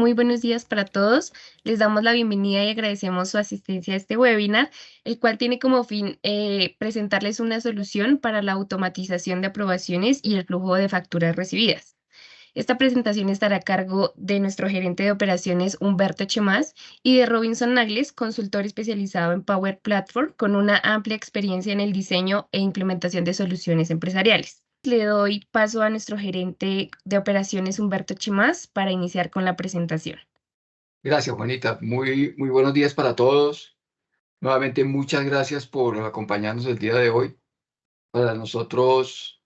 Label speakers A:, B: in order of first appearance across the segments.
A: Muy buenos días para todos. Les damos la bienvenida y agradecemos su asistencia a este webinar, el cual tiene como fin presentarles una solución para la automatización de aprobaciones y el flujo de facturas recibidas. Esta presentación estará a cargo de nuestro gerente de operaciones Humberto Echemás y de Robinson Nagles, consultor especializado en Power Platform con una amplia experiencia en el diseño e implementación de soluciones empresariales. Le doy paso a nuestro gerente de operaciones Humberto Echemás para iniciar con la presentación.
B: Gracias, Juanita. Muy buenos días para todos. Nuevamente, muchas gracias por acompañarnos el día de hoy. Para nosotros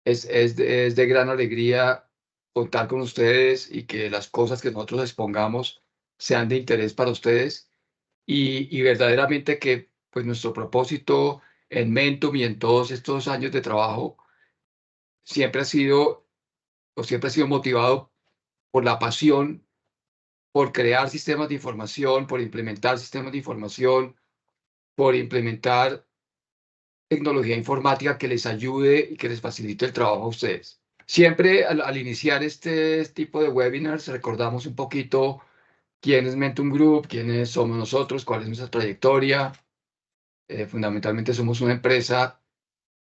B: es de gran alegría contar con ustedes y que las cosas que nosotros expongamos sean de interés para ustedes y verdaderamente que pues nuestro propósito en Mentum y en todos estos años de trabajo siempre ha sido siempre ha sido motivado por la pasión por crear sistemas de información, por implementar sistemas de información, por implementar tecnología informática que les ayude y que les facilite el trabajo a ustedes. Siempre al iniciar este tipo de webinars recordamos un poquito quién es Mentum Group, quiénes somos nosotros, cuál es nuestra trayectoria. Fundamentalmente somos una empresa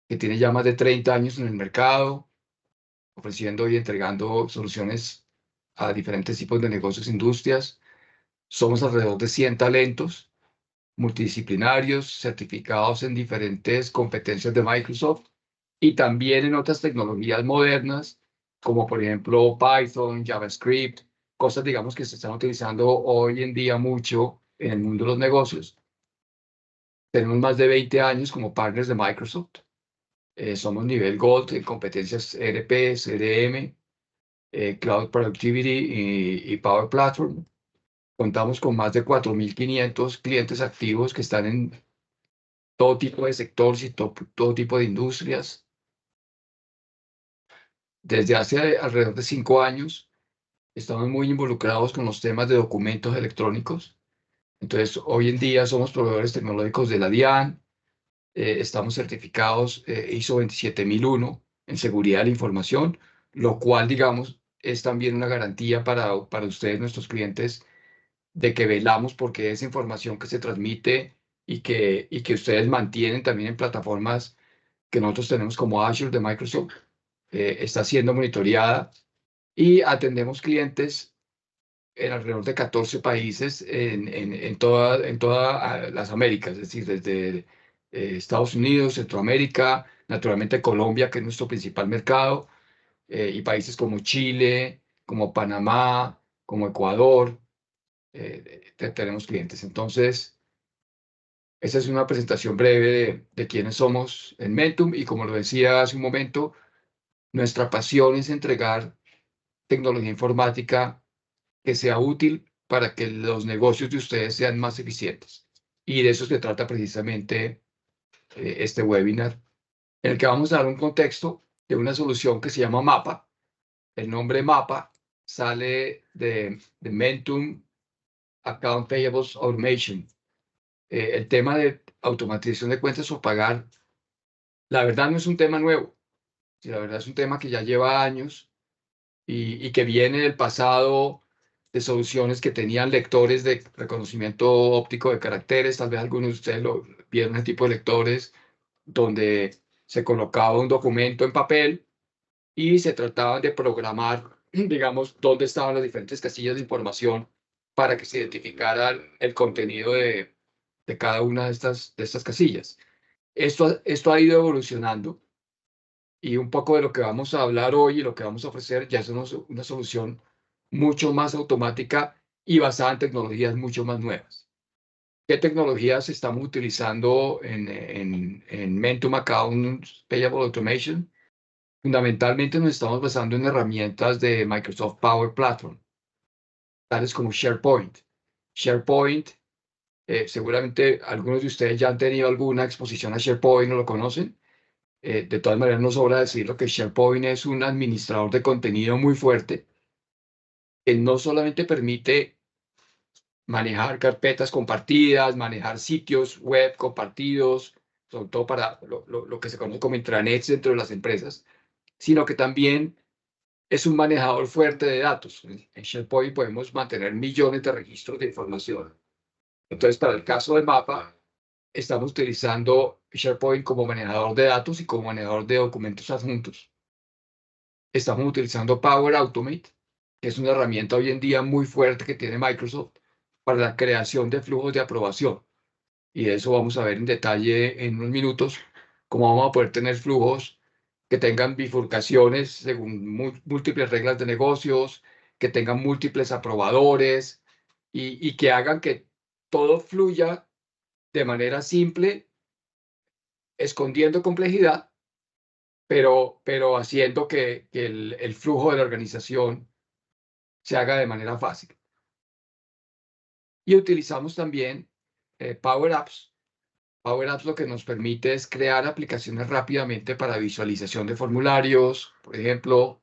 B: que tiene ya más de 30 años en el mercado, ofreciendo y entregando soluciones a diferentes tipos de negocios e industrias. Somos alrededor de 100 talentos multidisciplinarios, certificados en diferentes competencias de Microsoft y también en otras tecnologías modernas, como por ejemplo Python, JavaScript, cosas, digamos, que se están utilizando hoy en día mucho en el mundo de los negocios. Tenemos más de 20 años como partners de Microsoft. Somos nivel Gold en competencias ERP, CRM, Cloud Productivity y Power Platform. Contamos con más de 4.500 clientes activos que están en todo tipo de sectores y todo tipo de industrias. Desde hace alrededor de 5 años estamos muy involucrados con los temas de documentos electrónicos. Entonces, hoy en día somos proveedores tecnológicos de la DIAN, estamos certificados ISO 27001 en seguridad de la información, lo cual, digamos, es también una garantía para ustedes, nuestros clientes, de que velamos porque esa información que se transmite y que ustedes mantienen también en plataformas que nosotros tenemos como Azure de Microsoft, está siendo monitoreada y atendemos clientes en alrededor de 14 países en todas las Américas, es decir, desde Estados Unidos, Centroamérica, naturalmente Colombia, que es nuestro principal mercado, y países como Chile, como Panamá, como Ecuador, tenemos clientes. Entonces, esa es una presentación breve de quiénes somos en Mentum y como lo decía hace un momento, nuestra pasión es entregar tecnología informática que sea útil para que los negocios de ustedes sean más eficientes. Y de eso se trata precisamente este webinar, en el que vamos a dar un contexto de una solución que se llama MAPA. El nombre MAPA sale de Mentum Account Payables Automation. El tema de automatización de cuentas por pagar, la verdad no es un tema nuevo. La verdad es un tema que ya lleva años y que viene del pasado de soluciones que tenían lectores de reconocimiento óptico de caracteres. Tal vez algunos de ustedes lo vieron, ese tipo de lectores donde se colocaba un documento en papel y se trataba de programar, digamos, dónde estaban las diferentes casillas de información para que se identificara el contenido de cada una de estas casillas. Esto ha ido evolucionando y un poco de lo que vamos a hablar hoy y lo que vamos a ofrecer ya es una solución mucho más automática y basada en tecnologías mucho más nuevas. ¿Qué tecnologías estamos utilizando en Mentum Account Payable Automation? Fundamentalmente nos estamos basando en herramientas de Microsoft Power Platform, tales como SharePoint. SharePoint, seguramente algunos de ustedes ya han tenido alguna exposición a SharePoint o lo conocen. De todas maneras, nos sobra decir lo que SharePoint es un administrador de contenido muy fuerte, que no solamente permite manejar carpetas compartidas, manejar sitios web compartidos, sobre todo para lo que se conoce como intranets dentro de las empresas, sino que también es un manejador fuerte de datos. En SharePoint podemos mantener millones de registros de información. Entonces, para el caso de Mapa, estamos utilizando SharePoint como manejador de datos y como manejador de documentos adjuntos. Estamos utilizando Power Automate, que es una herramienta hoy en día muy fuerte que tiene Microsoft para la creación de flujos de aprobación. Y de eso vamos a ver en detalle en unos minutos, cómo vamos a poder tener flujos que tengan bifurcaciones según múltiples reglas de negocios, que tengan múltiples aprobadores y que hagan que todo fluya de manera simple, escondiendo complejidad, pero haciendo que el flujo de la organización se haga de manera fácil. Y utilizamos también Power Apps. Power Apps lo que nos permite es crear aplicaciones rápidamente para visualización de formularios, por ejemplo,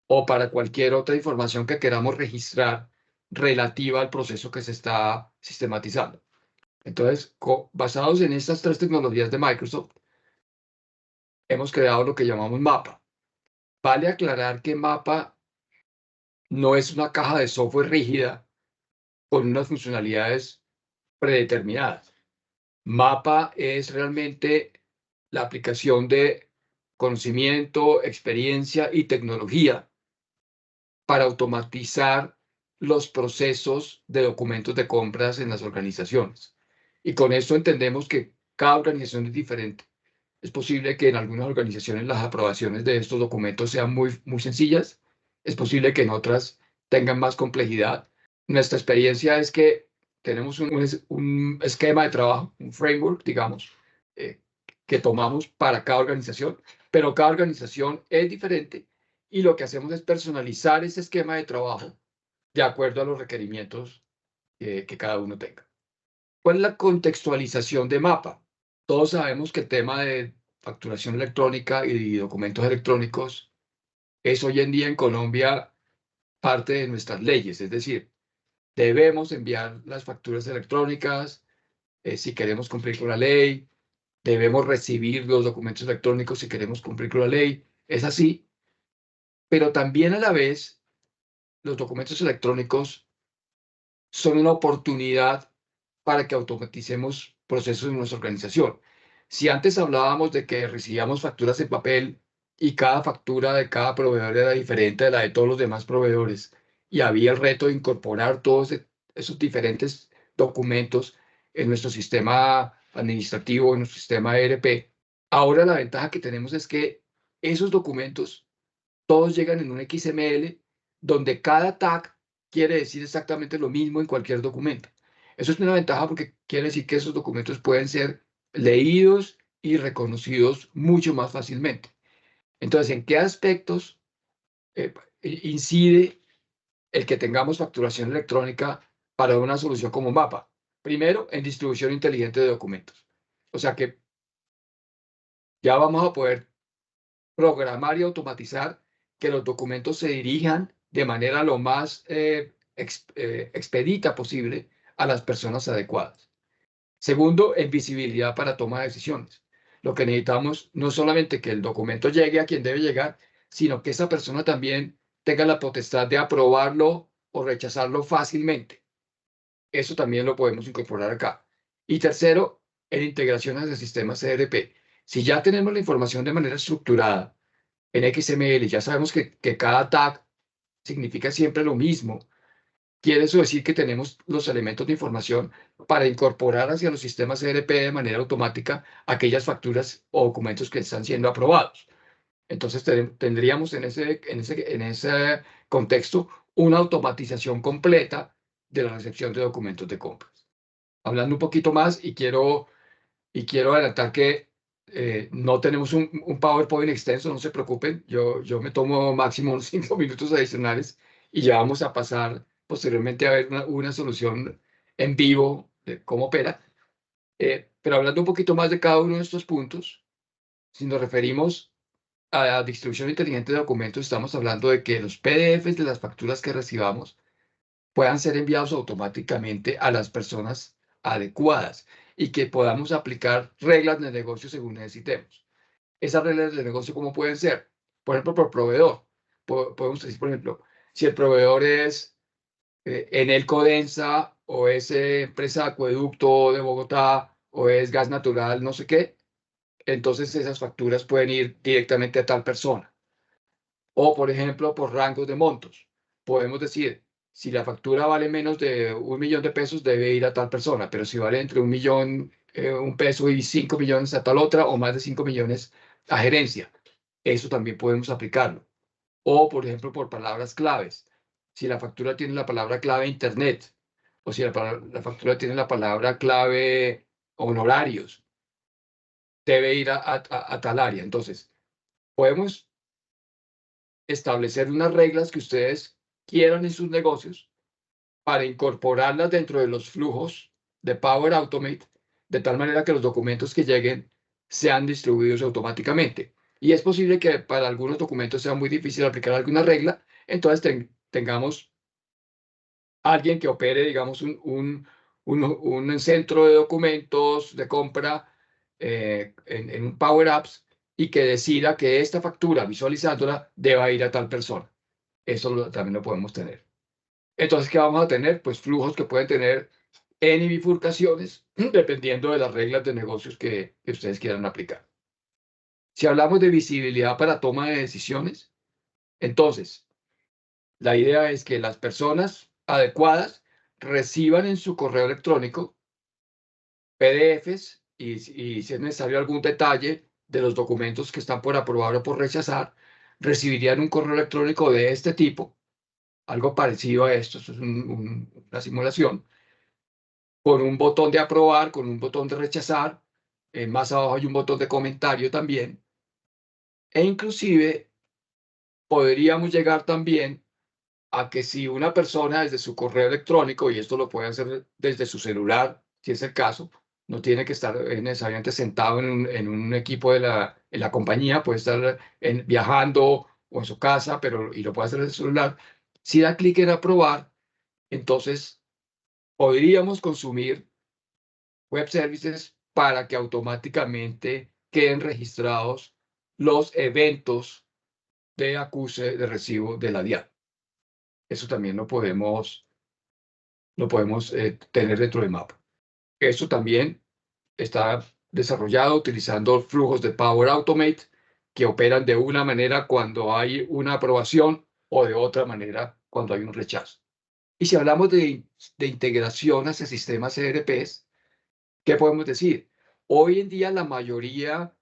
B: o para cualquier otra información que queramos registrar relativa al proceso que se está sistematizando. Entonces, basados en estas tres tecnologías de Microsoft, hemos creado lo que llamamos Mapa. Vale aclarar que Mapa no es una caja de software rígida con unas funcionalidades predeterminadas. Mapa es realmente la aplicación de conocimiento, experiencia y tecnología para automatizar los procesos de documentos de compras en las organizaciones. Y con esto entendemos que cada organización es diferente. Es posible que en algunas organizaciones las aprobaciones de estos documentos sean muy sencillas. Es posible que en otras tengan más complejidad. Nuestra experiencia es que tenemos un esquema de trabajo, un framework, digamos, eh, que tomamos para cada organización, pero cada organización es diferente y lo que hacemos es personalizar ese esquema de trabajo de acuerdo a los requerimientos que cada uno tenga. ¿Cuál es la contextualización de Mapa? Todos sabemos que el tema de facturación electrónica y documentos electrónicos es hoy en día en Colombia parte de nuestras leyes, es decir, debemos enviar las facturas electrónicas si queremos cumplir con la ley, debemos recibir los documentos electrónicos si queremos cumplir con la ley, es así, pero también a la vez los documentos electrónicos son una oportunidad para que automaticemos procesos en nuestra organización. Si antes hablábamos de que recibíamos facturas en papel y cada factura de cada proveedor era diferente de la de todos los demás proveedores y había el reto de incorporar todos esos diferentes documentos en nuestro sistema administrativo, en nuestro sistema ERP, ahora la ventaja que tenemos es que esos documentos todos llegan en un XML donde cada tag quiere decir exactamente lo mismo en cualquier documento. Eso es una ventaja porque quiere decir que esos documentos pueden ser leídos y reconocidos mucho más fácilmente. Entonces, ¿en qué aspectos incide el que tengamos facturación electrónica para una solución como Mapa? Primero, en distribución inteligente de documentos. O sea que ya vamos a poder programar y automatizar que los documentos se dirijan de manera lo más expedita posible a las personas adecuadas. Segundo, en visibilidad para toma de decisiones. Lo que necesitamos no solamente que el documento llegue a quien debe llegar, sino que esa persona también tenga la potestad de aprobarlo o rechazarlo fácilmente. Eso también lo podemos incorporar acá. Y tercero, en integraciones de sistemas ERP. Si ya tenemos la información de manera estructurada en XML, ya sabemos que cada tag significa siempre lo mismo. Quiere eso decir que tenemos los elementos de información para incorporar hacia los sistemas ERP de manera automática aquellas facturas o documentos que están siendo aprobados. Entonces tendríamos en ese contexto una automatización completa de la recepción de documentos de compras. Hablando un poquito más y quiero adelantar que no tenemos un PowerPoint extenso, no se preocupen, yo me tomo máximo unos 5 minutos adicionales y ya vamos a pasar posteriormente a ver una solución en vivo de cómo opera. Pero hablando un poquito más de cada uno de estos puntos, si nos referimos a la distribución inteligente de documentos, estamos hablando de que los PDFs de las facturas que recibamos puedan ser enviados automáticamente a las personas adecuadas y que podamos aplicar reglas de negocio según necesitemos. Esas reglas de negocio, ¿cómo pueden ser? Por ejemplo, por proveedor. podemos decir, por ejemplo, si el proveedor es Enel Codensa o es empresa de acueducto de Bogotá o es gas natural, no sé qué, entonces esas facturas pueden ir directamente a tal persona. O, por ejemplo, por rangos de montos. Podemos decir, si la factura vale menos de 1 millón de pesos, debe ir a tal persona, pero si vale entre 1 millón, 1 peso y 5 millones a tal otra, o más de 5 millones a gerencia. Eso también podemos aplicarlo. O, por ejemplo, por palabras claves. Si la factura tiene la palabra clave Internet, o si la factura tiene la palabra clave honorarios, debe ir a tal área. Entonces, podemos establecer unas reglas que ustedes quieran en sus negocios para incorporarlas dentro de los flujos de Power Automate, de tal manera que los documentos que lleguen sean distribuidos automáticamente. Y es posible que para algunos documentos sea muy difícil aplicar alguna regla, entonces tengamos alguien que opere, digamos, un centro de documentos de compra en un Power Apps y que decida que esta factura, visualizándola, deba ir a tal persona. Eso también lo podemos tener. Entonces, ¿qué vamos a tener? Pues flujos que pueden tener N bifurcaciones, dependiendo de las reglas de negocios que ustedes quieran aplicar. Si hablamos de visibilidad para toma de decisiones, entonces, la idea es que las personas adecuadas reciban en su correo electrónico PDFs y si es necesario algún detalle de los documentos que están por aprobar o por rechazar, recibirían un correo electrónico de este tipo, algo parecido a esto es una simulación, con un botón de aprobar, con un botón de rechazar, más abajo hay un botón de comentario también, e inclusive podríamos llegar también a que si una persona desde su correo electrónico, y esto lo puede hacer desde su celular, si es el caso, no tiene que estar necesariamente sentado en un equipo en la compañía, puede estar viajando o en su casa, y lo puede hacer desde el celular. Si da clic en aprobar, entonces podríamos consumir web services para que automáticamente queden registrados los eventos de acuse de recibo de la DIAN. Eso también lo podemos tener dentro de MAP. Eso también está desarrollado utilizando flujos de Power Automate que operan de una manera cuando hay una aprobación o de otra manera cuando hay un rechazo. Y si hablamos de integración hacia sistemas ERPs, ¿qué podemos decir? Hoy en día la mayoría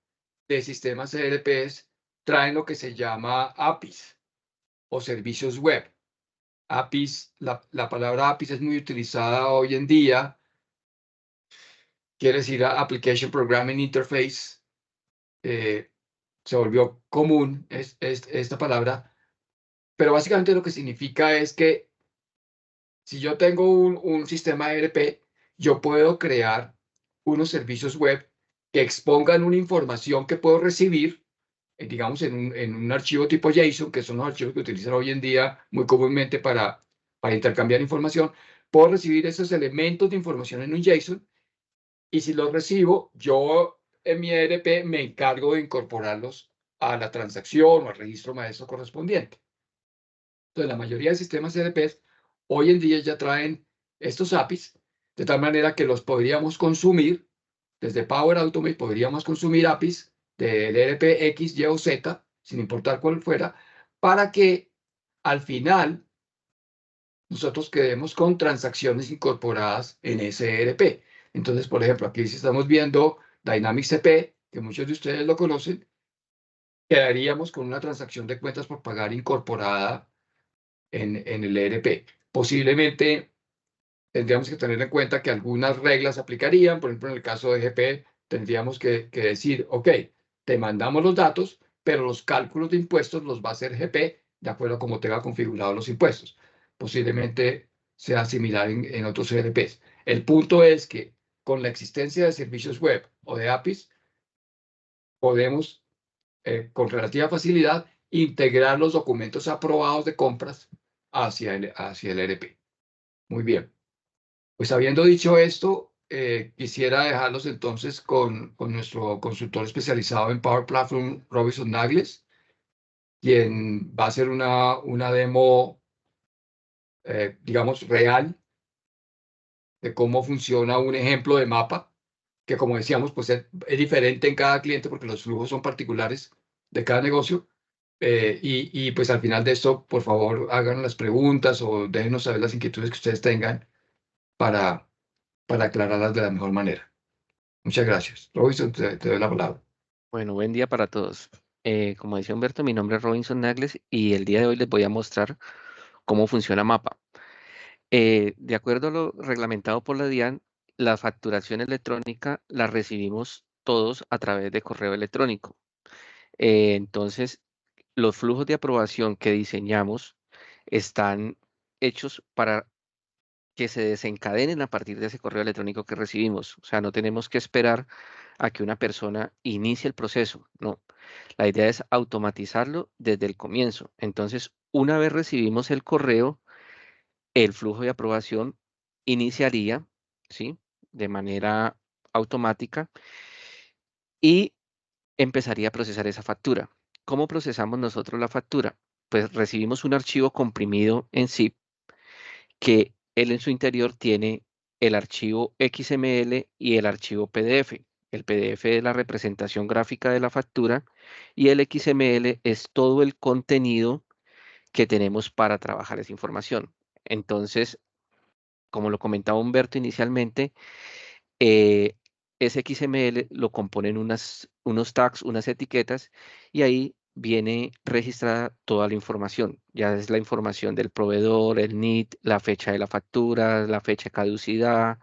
B: de sistemas ERPs traen lo que se llama APIs o servicios web. APIs, la palabra APIs es muy utilizada hoy en día, quiere decir Application Programming Interface, se volvió común esta palabra, pero básicamente lo que significa es que si yo tengo un sistema ERP, yo puedo crear unos servicios web que expongan una información que puedo recibir, digamos, en un archivo tipo JSON, que son los archivos que utilizan hoy en día muy comúnmente para intercambiar información. Puedo recibir esos elementos de información en un JSON y si los recibo, yo en mi ERP me encargo de incorporarlos a la transacción o al registro maestro correspondiente. Entonces, la mayoría de sistemas ERPs hoy en día ya traen estos APIs, de tal manera que los podríamos consumir, desde Power Automate podríamos consumir APIs del ERP X, Y o Z, sin importar cuál fuera, para que al final nosotros quedemos con transacciones incorporadas en ese ERP. Entonces, por ejemplo, aquí si estamos viendo Dynamics CP, que muchos de ustedes lo conocen, quedaríamos con una transacción de cuentas por pagar incorporada en el ERP. Posiblemente tendríamos que tener en cuenta que algunas reglas aplicarían, por ejemplo, en el caso de GP, tendríamos que decir, ok, te mandamos los datos, pero los cálculos de impuestos los va a hacer GP de acuerdo a cómo tenga configurados los impuestos. Posiblemente sea similar en otros ERPs. El punto es que con la existencia de servicios web o de APIs, podemos con relativa facilidad integrar los documentos aprobados de compras hacia el ERP. Muy bien. Pues habiendo dicho esto, quisiera dejarlos entonces con nuestro consultor especializado en Power Platform, Robinson Nagles, quien va a hacer una demo, digamos, real de cómo funciona un ejemplo de mapa, que como decíamos, pues es diferente en cada cliente porque los flujos son particulares de cada negocio. Y pues al final de esto, por favor, hagan las preguntas o déjenos saber las inquietudes que ustedes tengan para, para aclararlas de la mejor manera. Muchas gracias. Robinson, te doy la palabra.
C: Bueno, buen día para todos. Como decía Humberto, mi nombre es Robinson Nagles y el día de hoy les voy a mostrar cómo funciona Mapa. De acuerdo a lo reglamentado por la DIAN, la facturación electrónica la recibimos todos a través de correo electrónico. Entonces, los flujos de aprobación que diseñamos están hechos para que se desencadenen a partir de ese correo electrónico que recibimos. O sea, no tenemos que esperar a que una persona inicie el proceso. No, la idea es automatizarlo desde el comienzo. Entonces, una vez recibimos el correo, el flujo de aprobación iniciaría, ¿sí? De manera automática y empezaría a procesar esa factura. ¿Cómo procesamos nosotros la factura? Pues recibimos un archivo comprimido en zip que él en su interior tiene el archivo XML y el archivo PDF. El PDF es la representación gráfica de la factura y el XML es todo el contenido que tenemos para trabajar esa información. Entonces, como lo comentaba Humberto inicialmente, eh, ese XML lo componen unos tags, unas etiquetas, y ahí viene registrada toda la información. Ya es la información del proveedor, el NIT, la fecha de la factura, la fecha de caducidad,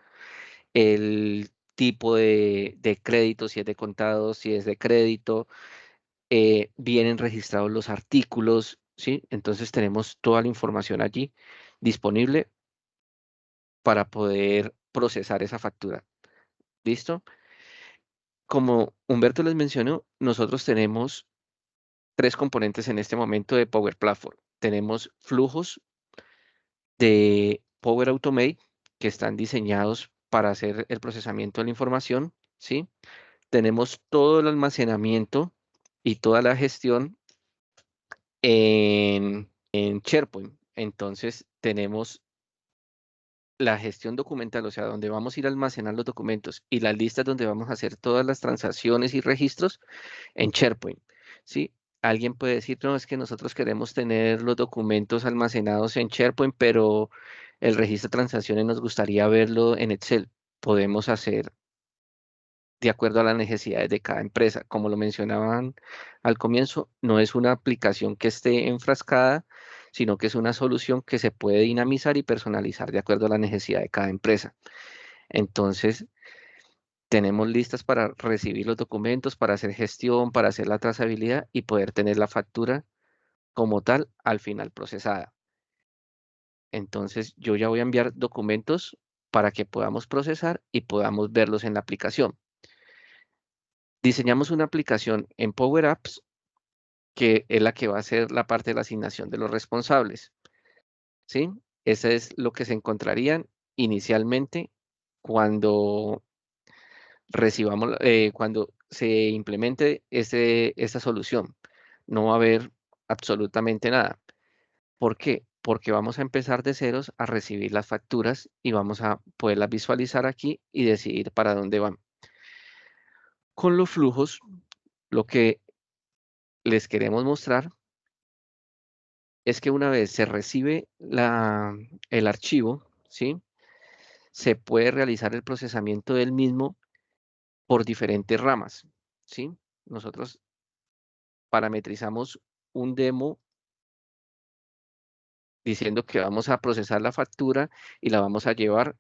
C: el tipo de crédito, si es de contado, si es de crédito. Vienen registrados los artículos, ¿sí? Entonces tenemos toda la información allí disponible para poder procesar esa factura. ¿Listo? Como Humberto les mencionó, nosotros tenemos tres componentes en este momento de Power Platform. Tenemos flujos de Power Automate que están diseñados para hacer el procesamiento de la información, ¿sí? Tenemos todo el almacenamiento y toda la gestión en SharePoint. Entonces, tenemos la gestión documental, o sea, donde vamos a ir a almacenar los documentos y las listas donde vamos a hacer todas las transacciones y registros en SharePoint, ¿sí? Alguien puede decir, no, es que nosotros queremos tener los documentos almacenados en SharePoint, pero el registro de transacciones nos gustaría verlo en Excel. Podemos hacer de acuerdo a las necesidades de cada empresa. Como lo mencionaban al comienzo, no es una aplicación que esté enfrascada, sino que es una solución que se puede dinamizar y personalizar de acuerdo a la necesidad de cada empresa. Entonces, tenemos listas para recibir los documentos, para hacer gestión, para hacer la trazabilidad y poder tener la factura como tal al final procesada. Entonces, yo ya voy a enviar documentos para que podamos procesar y podamos verlos en la aplicación. Diseñamos una aplicación en Power Apps que es la que va a hacer la parte de la asignación de los responsables, ¿sí? Eso es lo que se encontrarían inicialmente cuando recibamos, cuando se implemente esta solución. No va a haber absolutamente nada. ¿Por qué? Porque vamos a empezar de ceros a recibir las facturas y vamos a poderlas visualizar aquí y decidir para dónde van. Con los flujos, lo que les queremos mostrar es que una vez se recibe el archivo, ¿sí? Se puede realizar el procesamiento del mismo por diferentes ramas, ¿sí? Nosotros parametrizamos un demo diciendo que vamos a procesar la factura y la vamos a llevar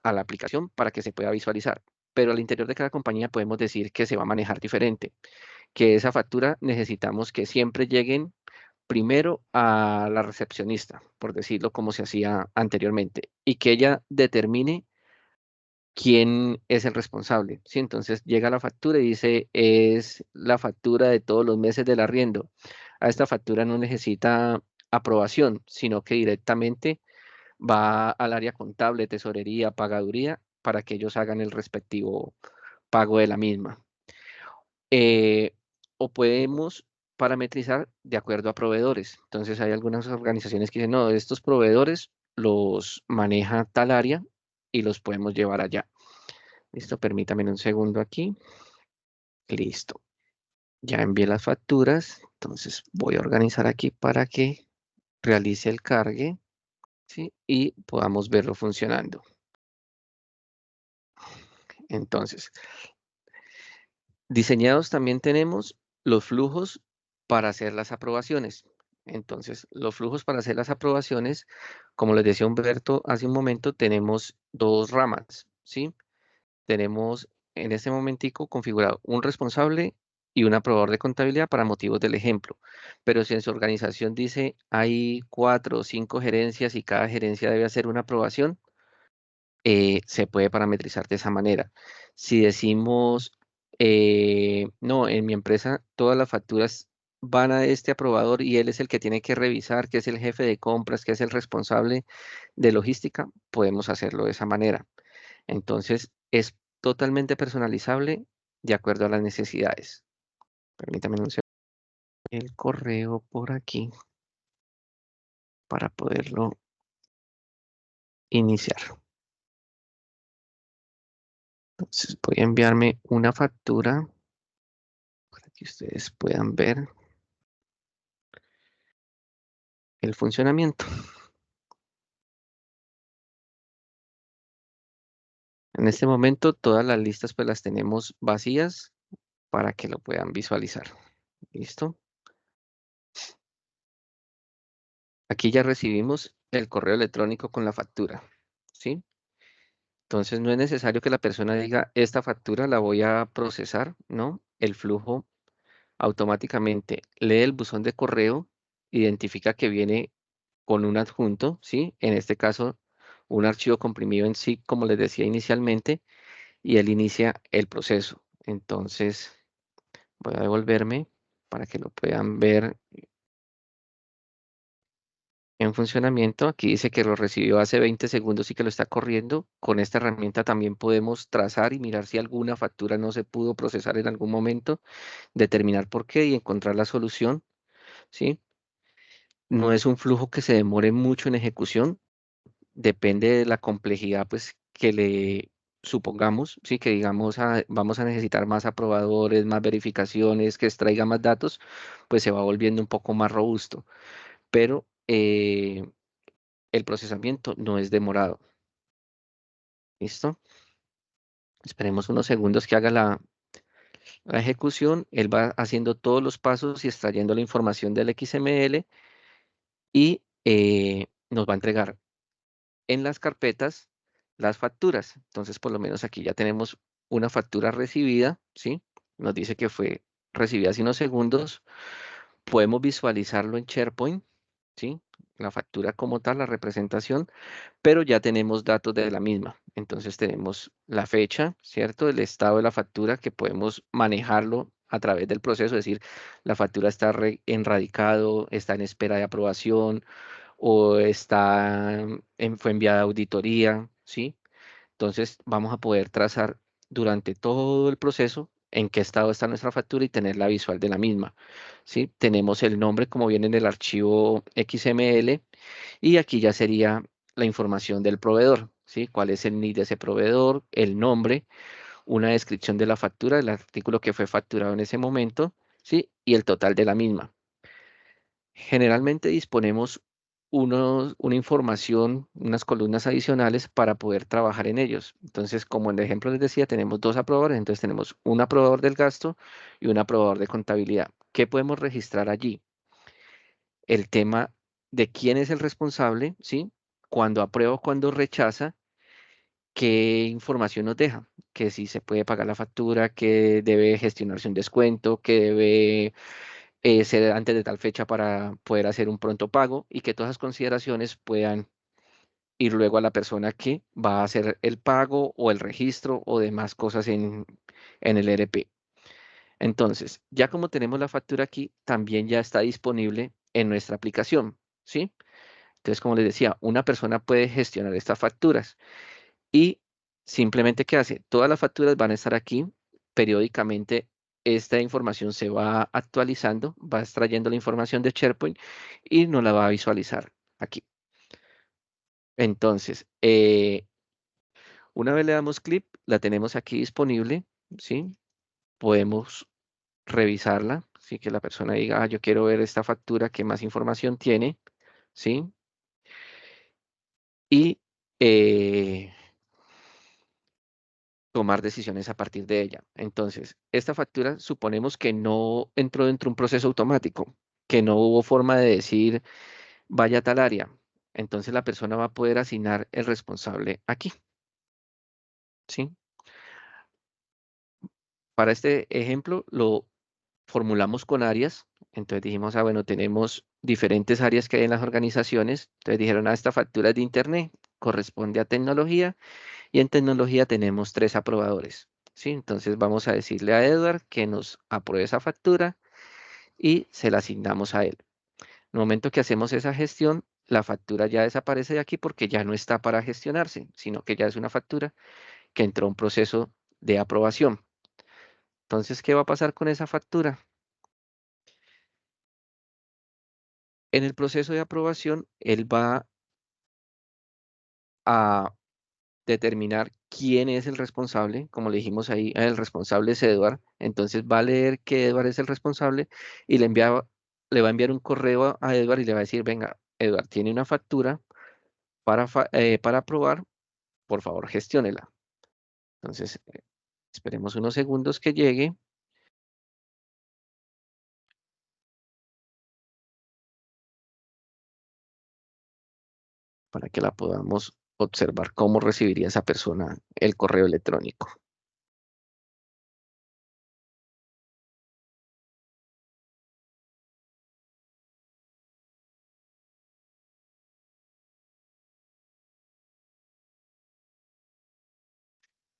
C: a la aplicación para que se pueda visualizar. Pero al interior de cada compañía podemos decir que se va a manejar diferente, que esa factura necesitamos que siempre lleguen primero a la recepcionista, por decirlo como se hacía anteriormente, y que ella determine quién es el responsable. ¿Sí? Entonces llega la factura y dice, es la factura de todos los meses del arriendo. A esta factura no necesita aprobación, sino que directamente va al área contable, tesorería, pagaduría, para que ellos hagan el respectivo pago de la misma. Eh, o podemos parametrizar de acuerdo a proveedores. Entonces hay algunas organizaciones que dicen, no, estos proveedores los maneja tal área y los podemos llevar allá. Listo, permítame un segundo aquí. Listo. Ya envié las facturas, entonces voy a organizar aquí para que realice el cargue, ¿sí? Y podamos verlo funcionando. Entonces, diseñados también tenemos los flujos para hacer las aprobaciones. Entonces, los flujos para hacer las aprobaciones, como les decía Humberto hace un momento, tenemos dos ramas, ¿sí? Tenemos en este momentico configurado un responsable y un aprobador de contabilidad para motivos del ejemplo. Pero si en su organización dice hay 4 o 5 gerencias y cada gerencia debe hacer una aprobación, se puede parametrizar de esa manera. Si decimos, no, en mi empresa todas las facturas van a este aprobador y él es el que tiene que revisar, que es el jefe de compras, que es el responsable de logística, podemos hacerlo de esa manera. Entonces, es totalmente personalizable de acuerdo a las necesidades. Permítame un segundo. El correo por aquí para poderlo iniciar. Entonces, voy a enviarme una factura para que ustedes puedan ver el funcionamiento. En este momento, todas las listas pues las tenemos vacías para que lo puedan visualizar. ¿Listo? Aquí ya recibimos el correo electrónico con la factura. ¿Sí? Entonces no es necesario que la persona diga, esta factura la voy a procesar, ¿no? El flujo automáticamente lee el buzón de correo, identifica que viene con un adjunto, ¿sí? En este caso, un archivo comprimido en sí, como les decía inicialmente, y él inicia el proceso. Entonces, voy a devolverme para que lo puedan ver en funcionamiento. Aquí dice que lo recibió hace 20 segundos y que lo está corriendo. Con esta herramienta también podemos trazar y mirar si alguna factura no se pudo procesar en algún momento, determinar por qué y encontrar la solución, ¿sí? No es un flujo que se demore mucho en ejecución, depende de la complejidad pues que le supongamos, ¿sí? Que digamos vamos a necesitar más aprobadores, más verificaciones, que extraiga más datos, pues se va volviendo un poco más robusto, pero el procesamiento no es demorado. ¿Listo? Esperemos unos segundos que haga la ejecución. Él va haciendo todos los pasos y extrayendo la información del XML y nos va a entregar en las carpetas las facturas. Entonces, por lo menos aquí ya tenemos una factura recibida, ¿sí? Nos dice que fue recibida hace unos segundos. Podemos visualizarlo en SharePoint, ¿sí? La factura como tal, la representación, pero ya tenemos datos de la misma. Entonces tenemos la fecha, ¿cierto? El estado de la factura que podemos manejarlo a través del proceso, es decir, la factura está en radicado, está en espera de aprobación o fue enviada a auditoría, ¿sí? Entonces vamos a poder trazar durante todo el proceso en qué estado está nuestra factura y tener la visual de la misma, ¿sí? Tenemos el nombre como viene en el archivo XML y aquí ya sería la información del proveedor, ¿sí? ¿Cuál es el NID de ese proveedor? El nombre, una descripción de la factura, del artículo que fue facturado en ese momento, ¿sí? Y el total de la misma. Generalmente disponemos una información, unas columnas adicionales para poder trabajar en ellos. Entonces, como en el ejemplo les decía, tenemos dos aprobadores, entonces tenemos un aprobador del gasto y un aprobador de contabilidad. ¿Qué podemos registrar allí? El tema de quién es el responsable, ¿sí? Cuando aprueba o cuando rechaza, qué información nos deja, que si se puede pagar la factura, que debe gestionarse un descuento, que debe ser antes de tal fecha para poder hacer un pronto pago y que todas esas consideraciones puedan ir luego a la persona que va a hacer el pago o el registro o demás cosas en el ERP. Entonces, ya como tenemos la factura aquí, también ya está disponible en nuestra aplicación, ¿sí? Entonces, como les decía, una persona puede gestionar estas facturas y simplemente, ¿qué hace? Todas las facturas van a estar aquí periódicamente esta información se va actualizando, va extrayendo la información de SharePoint y nos la va a visualizar aquí. Entonces, una vez le damos clic, la tenemos aquí disponible, ¿sí? Podemos revisarla, ¿sí? Que la persona diga, yo quiero ver esta factura, qué más información tiene, ¿sí? Y tomar decisiones a partir de ella. Entonces, esta factura suponemos que no entró dentro de un proceso automático, que no hubo forma de decir, vaya a tal área. Entonces, la persona va a poder asignar el responsable aquí, ¿sí? Para este ejemplo, lo formulamos con áreas. Entonces dijimos, bueno, tenemos diferentes áreas que hay en las organizaciones. Entonces dijeron, esta factura es de Internet, corresponde a tecnología, y en tecnología tenemos 3 aprobadores, ¿sí? Entonces vamos a decirle a Edward que nos apruebe esa factura y se la asignamos a él. En el momento que hacemos esa gestión, la factura ya desaparece de aquí porque ya no está para gestionarse, sino que ya es una factura que entró a un proceso de aprobación. Entonces, ¿qué va a pasar con esa factura? En el proceso de aprobación, él va a determinar quién es el responsable. Como le dijimos ahí, el responsable es Edward. Entonces va a leer que Edward es el responsable y le va a enviar un correo a Edward y le va a decir, venga, Edward tiene una factura para aprobar, por favor, gestiónela. Entonces, esperemos unos segundos que llegue para que la podamos observar cómo recibiría esa persona el correo electrónico.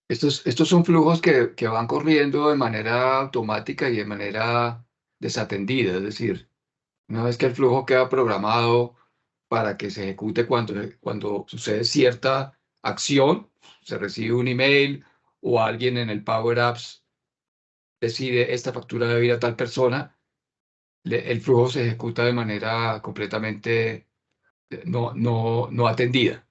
B: Estos son flujos que van corriendo de manera automática y de manera desatendida. Es decir, una vez que el flujo queda programado para que se ejecute cuando sucede cierta acción, se recibe un email o alguien en el Power Apps decide esta factura debe ir a tal persona, el flujo se ejecuta de manera completamente no atendida.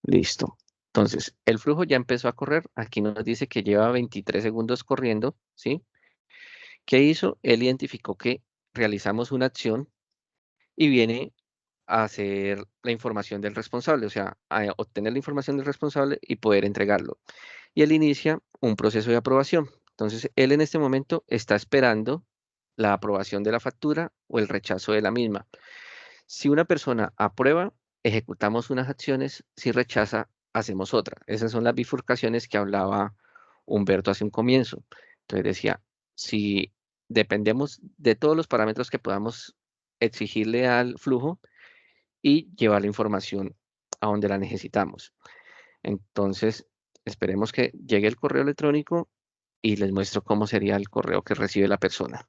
C: Listo. Entonces, el flujo ya empezó a correr. Aquí nos dice que lleva 23 segundos corriendo, ¿sí? ¿Qué hizo? Él identificó que realizamos una acción y viene a hacer la información del responsable, o sea, a obtener la información del responsable y poder entregarlo. Y él inicia un proceso de aprobación. Entonces, él en este momento está esperando la aprobación de la factura o el rechazo de la misma. Si una persona aprueba, ejecutamos unas acciones; si rechaza, hacemos otra. Esas son las bifurcaciones que hablaba Humberto hace un comienzo. Entonces decía, si dependemos de todos los parámetros que podamos exigirle al flujo y llevar la información a donde la necesitamos. Entonces, esperemos que llegue el correo electrónico y les muestro cómo sería el correo que recibe la persona.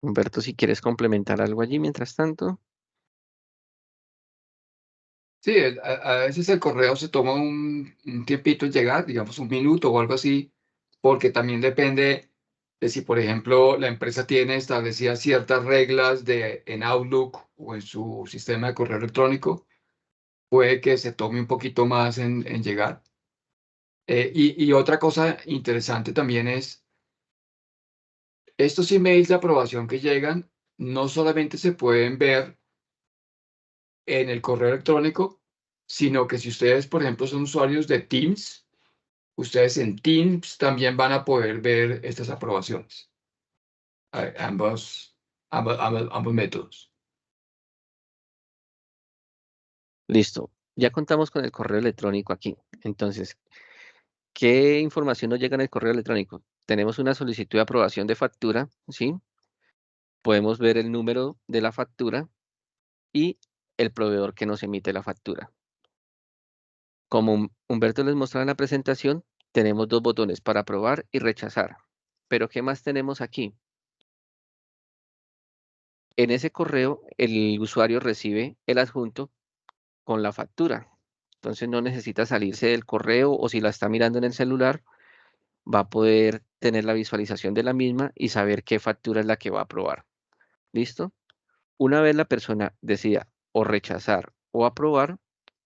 C: Humberto, si quieres complementar algo allí mientras tanto.
B: Sí, a veces el correo se toma un tiempito en llegar, digamos un minuto o algo así, porque también depende de si, por ejemplo, la empresa tiene establecidas ciertas reglas en Outlook o en su sistema de correo electrónico, puede que se tome un poquito más en llegar. Y otra cosa interesante también es, estos emails de aprobación que llegan, no solamente se pueden ver en el correo electrónico, sino que si ustedes, por ejemplo, son usuarios de Teams, ustedes en Teams también van a poder ver estas aprobaciones. Ambos métodos.
C: Listo. Ya contamos con el correo electrónico aquí. Entonces, ¿qué información nos llega en el correo electrónico? Tenemos una solicitud de aprobación de factura, ¿sí? Podemos ver el número de la factura y el proveedor que nos emite la factura. Como Humberto les mostraba en la presentación, tenemos 2 botones para aprobar y rechazar. Pero ¿qué más tenemos aquí? En ese correo, el usuario recibe el adjunto con la factura. Entonces no necesita salirse del correo, o si la está mirando en el celular, va a poder tener la visualización de la misma y saber qué factura es la que va a aprobar. ¿Listo? Una vez la persona decida o rechazar o aprobar,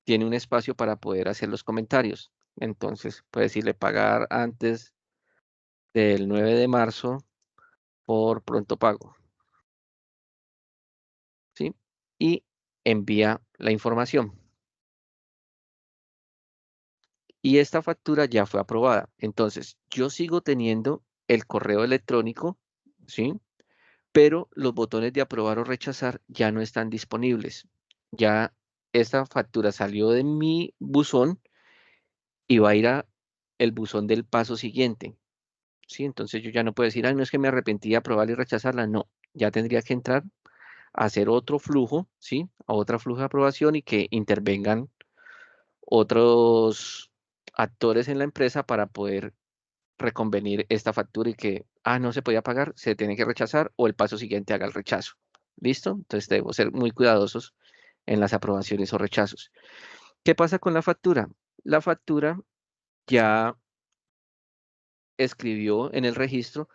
C: tiene un espacio para poder hacer los comentarios. Entonces puede decirle pagar antes del 9 de marzo por pronto pago, ¿sí? Y envía la información. Y esta factura ya fue aprobada. Entonces, yo sigo teniendo el correo electrónico, ¿sí? Pero los botones de aprobar o rechazar ya no están disponibles. Ya esta factura salió de mi buzón y va a ir a el buzón del paso siguiente, ¿sí? Entonces yo ya no puedo decir, ay, no es que me arrepentí de aprobarla y rechazarla. No, ya tendría que entrar a hacer otro flujo, ¿sí? A otra flujo de aprobación y que intervengan otros actores en la empresa para poder reconvenir esta factura y que, no se podía pagar, se tiene que rechazar o el paso siguiente haga el rechazo. ¿Listo? Entonces debemos ser muy cuidadosos en las aprobaciones o rechazos. ¿Qué pasa con la factura? La factura ya escribió en el registro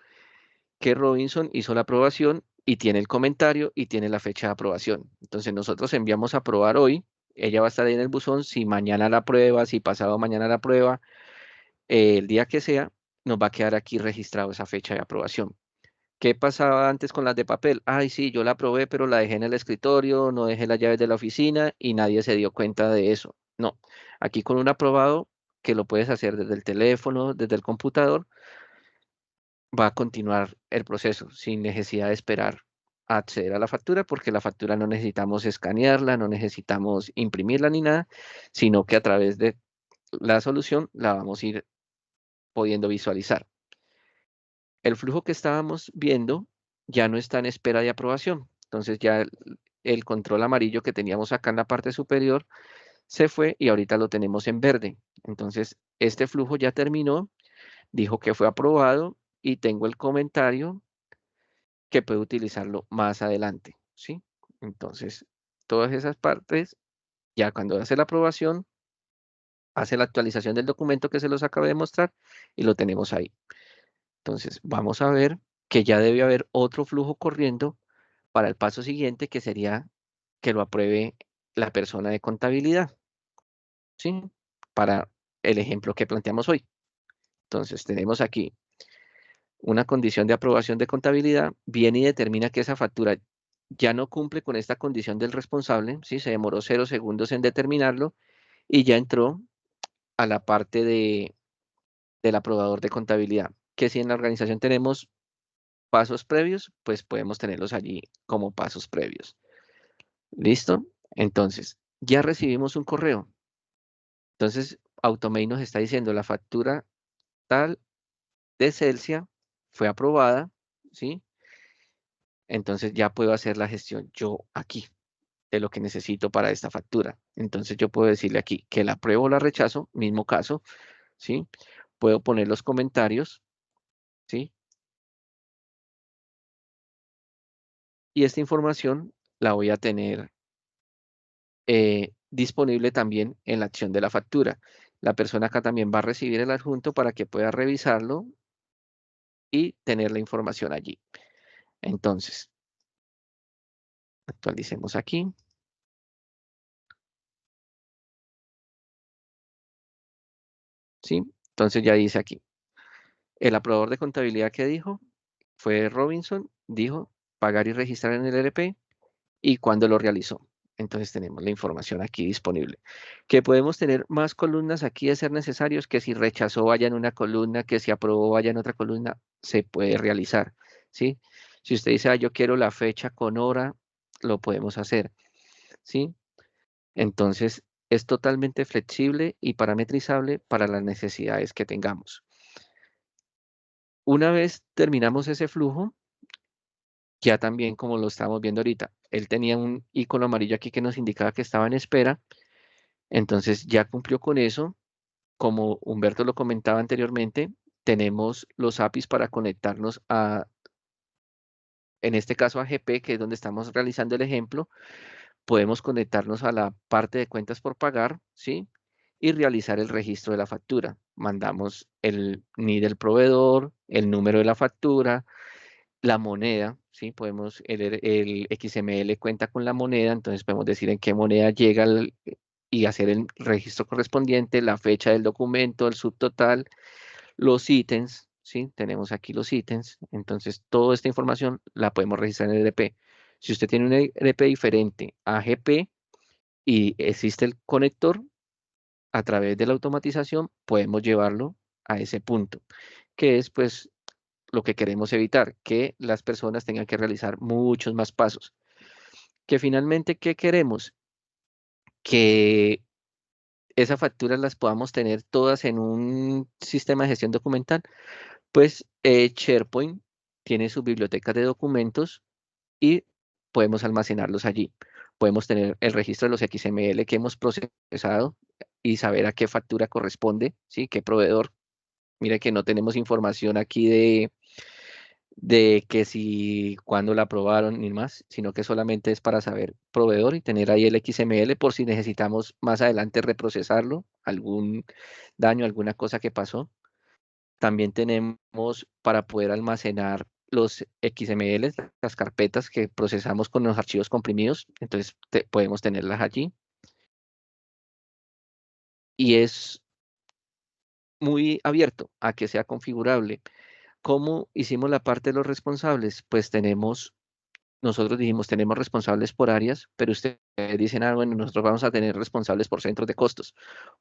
C: que Robinson hizo la aprobación y tiene el comentario y tiene la fecha de aprobación. Entonces nosotros enviamos a aprobar hoy, ella va a estar ahí en el buzón, si mañana la prueba, si pasado mañana la prueba, el día que sea, nos va a quedar aquí registrado esa fecha de aprobación. ¿Qué pasaba antes con las de papel? Ay, sí, yo la aprobé, pero la dejé en el escritorio, no dejé las llaves de la oficina y nadie se dio cuenta de eso. No, aquí con un aprobado que lo puedes hacer desde el teléfono, desde el computador, va a continuar el proceso sin necesidad de esperar a acceder a la factura, porque la factura no necesitamos escanearla, no necesitamos imprimirla ni nada, sino que a través de la solución la vamos a ir pudiendo visualizar. El flujo que estábamos viendo ya no está en espera de aprobación. Entonces ya el control amarillo que teníamos acá en la parte superior se fue y ahorita lo tenemos en verde. Entonces este flujo ya terminó, dijo que fue aprobado y tengo el comentario que puede utilizarlo más adelante, ¿sí? Entonces todas esas partes, ya cuando hace la aprobación, hace la actualización del documento que se los acabé de mostrar y lo tenemos ahí. Entonces, vamos a ver que ya debe haber otro flujo corriendo para el paso siguiente, que sería que lo apruebe la persona de contabilidad, ¿sí? Para el ejemplo que planteamos hoy. Entonces, tenemos aquí una condición de aprobación de contabilidad, viene y determina que esa factura ya no cumple con esta condición del responsable, ¿sí? Se demoró 0 segundos en determinarlo y ya entró a la parte del aprobador de contabilidad, que si en la organización tenemos pasos previos, pues podemos tenerlos allí como pasos previos. ¿Listo? Entonces, ya recibimos un correo. Entonces, Automate nos está diciendo la factura tal de Celsia fue aprobada, ¿sí? Entonces ya puedo hacer la gestión yo aquí de lo que necesito para esta factura. Entonces yo puedo decirle aquí que la apruebo o la rechazo, mismo caso, ¿sí? Puedo poner los comentarios, ¿sí? Y esta información la voy a tener disponible también en la acción de la factura. La persona acá también va a recibir el adjunto para que pueda revisarlo y tener la información allí. Entonces, actualicemos aquí. ¿Sí? Entonces ya dice aquí, el aprobador de contabilidad que dijo fue Robinson, dijo pagar y registrar en el LP y cuándo lo realizó. Entonces tenemos la información aquí disponible. Que podemos tener más columnas aquí de ser necesarios, que si rechazó vaya en una columna, que si aprobó vaya en otra columna, se puede realizar, ¿sí? Si usted dice, yo quiero la fecha con hora, lo podemos hacer, ¿sí? Entonces es totalmente flexible y parametrizable para las necesidades que tengamos. Una vez terminamos ese flujo, ya también como lo estamos viendo ahorita, él tenía un icono amarillo aquí que nos indicaba que estaba en espera. Entonces ya cumplió con eso. Como Humberto lo comentaba anteriormente, tenemos los APIs para conectarnos en este caso a GP, que es donde estamos realizando el ejemplo, podemos conectarnos a la parte de cuentas por pagar, ¿sí? Y realizar el registro de la factura. Mandamos el NID del proveedor, el número de la factura, la moneda, ¿sí? Podemos, el XML cuenta con la moneda, entonces podemos decir en qué moneda llega y hacer el registro correspondiente, la fecha del documento, el subtotal, los ítems, ¿sí? Tenemos aquí los ítems, entonces toda esta información la podemos registrar en el ERP. Si usted tiene un ERP diferente a GP y existe el conector, a través de la automatización podemos llevarlo a ese punto, que es pues lo que queremos evitar, que las personas tengan que realizar muchos más pasos. Que finalmente, ¿qué queremos? Que esas facturas las podamos tener todas en un sistema de gestión documental. Pues SharePoint tiene su biblioteca de documentos y podemos almacenarlos allí. Podemos tener el registro de los XML que hemos procesado y saber a qué factura corresponde, ¿sí? Qué proveedor. Mire que no tenemos información aquí de que si, cuándo la aprobaron ni más, sino que solamente es para saber proveedor y tener ahí el XML por si necesitamos más adelante reprocesarlo, algún daño, alguna cosa que pasó. También tenemos para poder almacenar los XMLs, las carpetas que procesamos con los archivos comprimidos, entonces podemos tenerlas allí. Y es muy abierto a que sea configurable. ¿Cómo hicimos la parte de los responsables? Pues nosotros dijimos, tenemos responsables por áreas, pero ustedes dicen, bueno, nosotros vamos a tener responsables por centros de costos.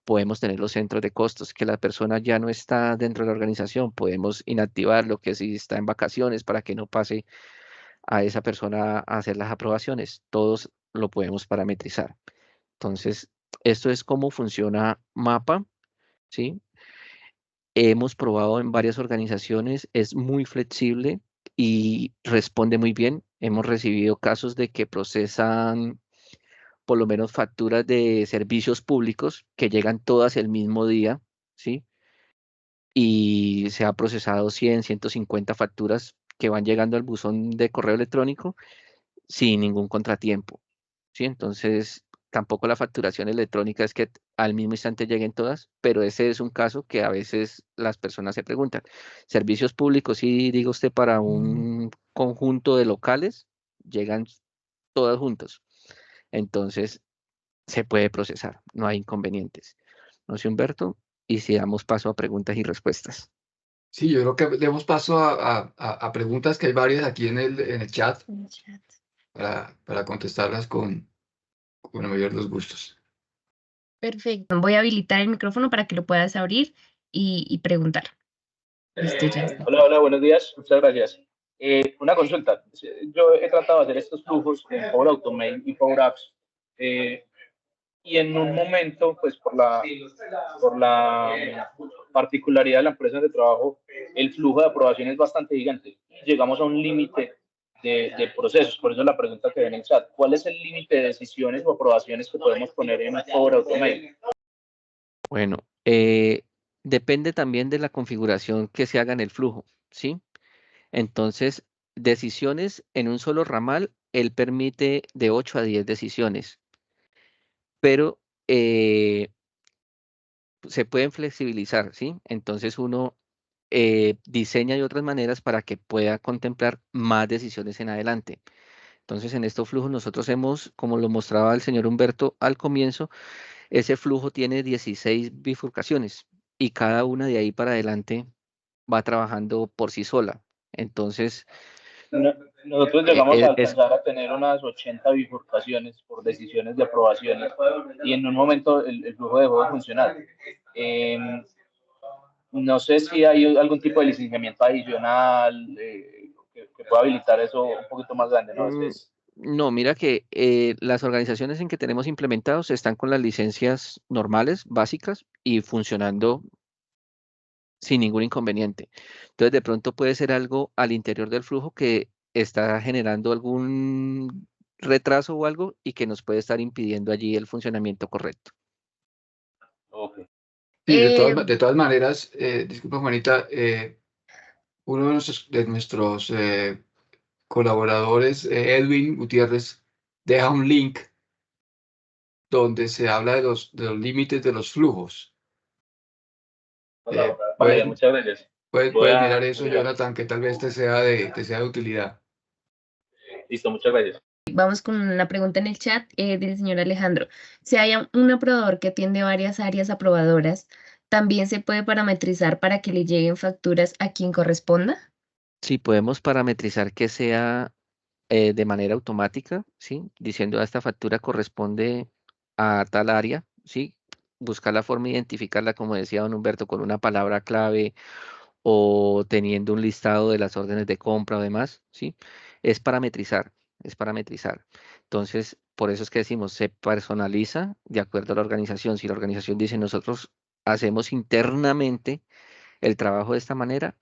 C: Podemos tener los centros de costos, que la persona ya no está dentro de la organización, podemos inactivarlo, que si está en vacaciones para que no pase a esa persona a hacer las aprobaciones. Todos lo podemos parametrizar. Entonces, esto es cómo funciona Mapa, ¿sí? Hemos probado en varias organizaciones, es muy flexible y responde muy bien. Hemos recibido casos de que procesan por lo menos facturas de servicios públicos que llegan todas el mismo día, ¿sí? Y se ha procesado 100, 150 facturas que van llegando al buzón de correo electrónico sin ningún contratiempo, ¿sí? Entonces, tampoco la facturación electrónica es que al mismo instante lleguen todas, pero ese es un caso que a veces las personas se preguntan. Servicios públicos, sí, diga usted, para un conjunto de locales, llegan todas juntos. Entonces, se puede procesar, no hay inconvenientes. No sé, Humberto, y si damos paso a preguntas y respuestas.
B: Sí, yo creo que demos paso a preguntas, que hay varias aquí en el chat,
A: En el chat.
B: para contestarlas con el mayor de los gustos.
A: Perfecto. Voy a habilitar el micrófono para que lo puedas abrir y preguntar. Listo, ya está.
D: Hola, hola, buenos días. Muchas gracias. Una consulta. Yo he tratado de hacer estos flujos en Power Automate y Power Apps. Y en un momento, pues por la particularidad de la empresa de trabajo, el flujo de aprobación es bastante gigante. Llegamos a un límite de procesos. Por eso la pregunta que ven en el chat. ¿Cuál es el límite de decisiones o aprobaciones que podemos poner en Power Automate?
C: Bueno, depende también de la configuración que se haga en el flujo, ¿sí? Entonces, decisiones en un solo ramal, él permite de 8 a 10 decisiones, pero se pueden flexibilizar, ¿sí? Entonces uno diseña de otras maneras para que pueda contemplar más decisiones en adelante. Entonces, en estos flujos nosotros hemos, como lo mostraba el señor Humberto al comienzo, ese flujo tiene 16 bifurcaciones y cada una de ahí para adelante va trabajando por sí sola. Entonces,
D: Nosotros llegamos a
C: es
D: alcanzar a tener unas 80 bifurcaciones por decisiones de aprobaciones y en un momento el flujo dejó de funcionar. No sé si hay algún tipo de licenciamiento adicional que pueda habilitar eso un poquito más grande, ¿no?
C: No, mira que las organizaciones en que tenemos implementados están con las licencias normales, básicas, y funcionando sin ningún inconveniente. Entonces, de pronto puede ser algo al interior del flujo que está generando algún retraso o algo y que nos puede estar impidiendo allí el funcionamiento correcto.
D: Okay.
B: Sí,
A: Eh,
B: de todas maneras, disculpa, Juanita, uno de nuestros colaboradores, Edwin Gutiérrez, deja un link donde se habla de los límites de los flujos.
D: Vale,
B: Puedes,
D: muchas gracias.
B: puedes mirar eso,
D: Mirar.
B: Jonathan, que tal vez te sea de utilidad.
D: Listo, muchas gracias.
A: Vamos con una pregunta en el chat del señor Alejandro. Si hay un aprobador que atiende varias áreas aprobadoras, ¿también se puede parametrizar para que le lleguen facturas a quien corresponda?
C: Sí, podemos parametrizar que sea de manera automática, ¿sí? Diciendo, esta factura corresponde a tal área, ¿sí? Buscar la forma de identificarla, como decía don Humberto, con una palabra clave o teniendo un listado de las órdenes de compra o demás, ¿sí? Es parametrizar, es parametrizar. Entonces, por eso es que decimos, se personaliza de acuerdo a la organización. Si la organización dice, nosotros hacemos internamente el trabajo de esta manera,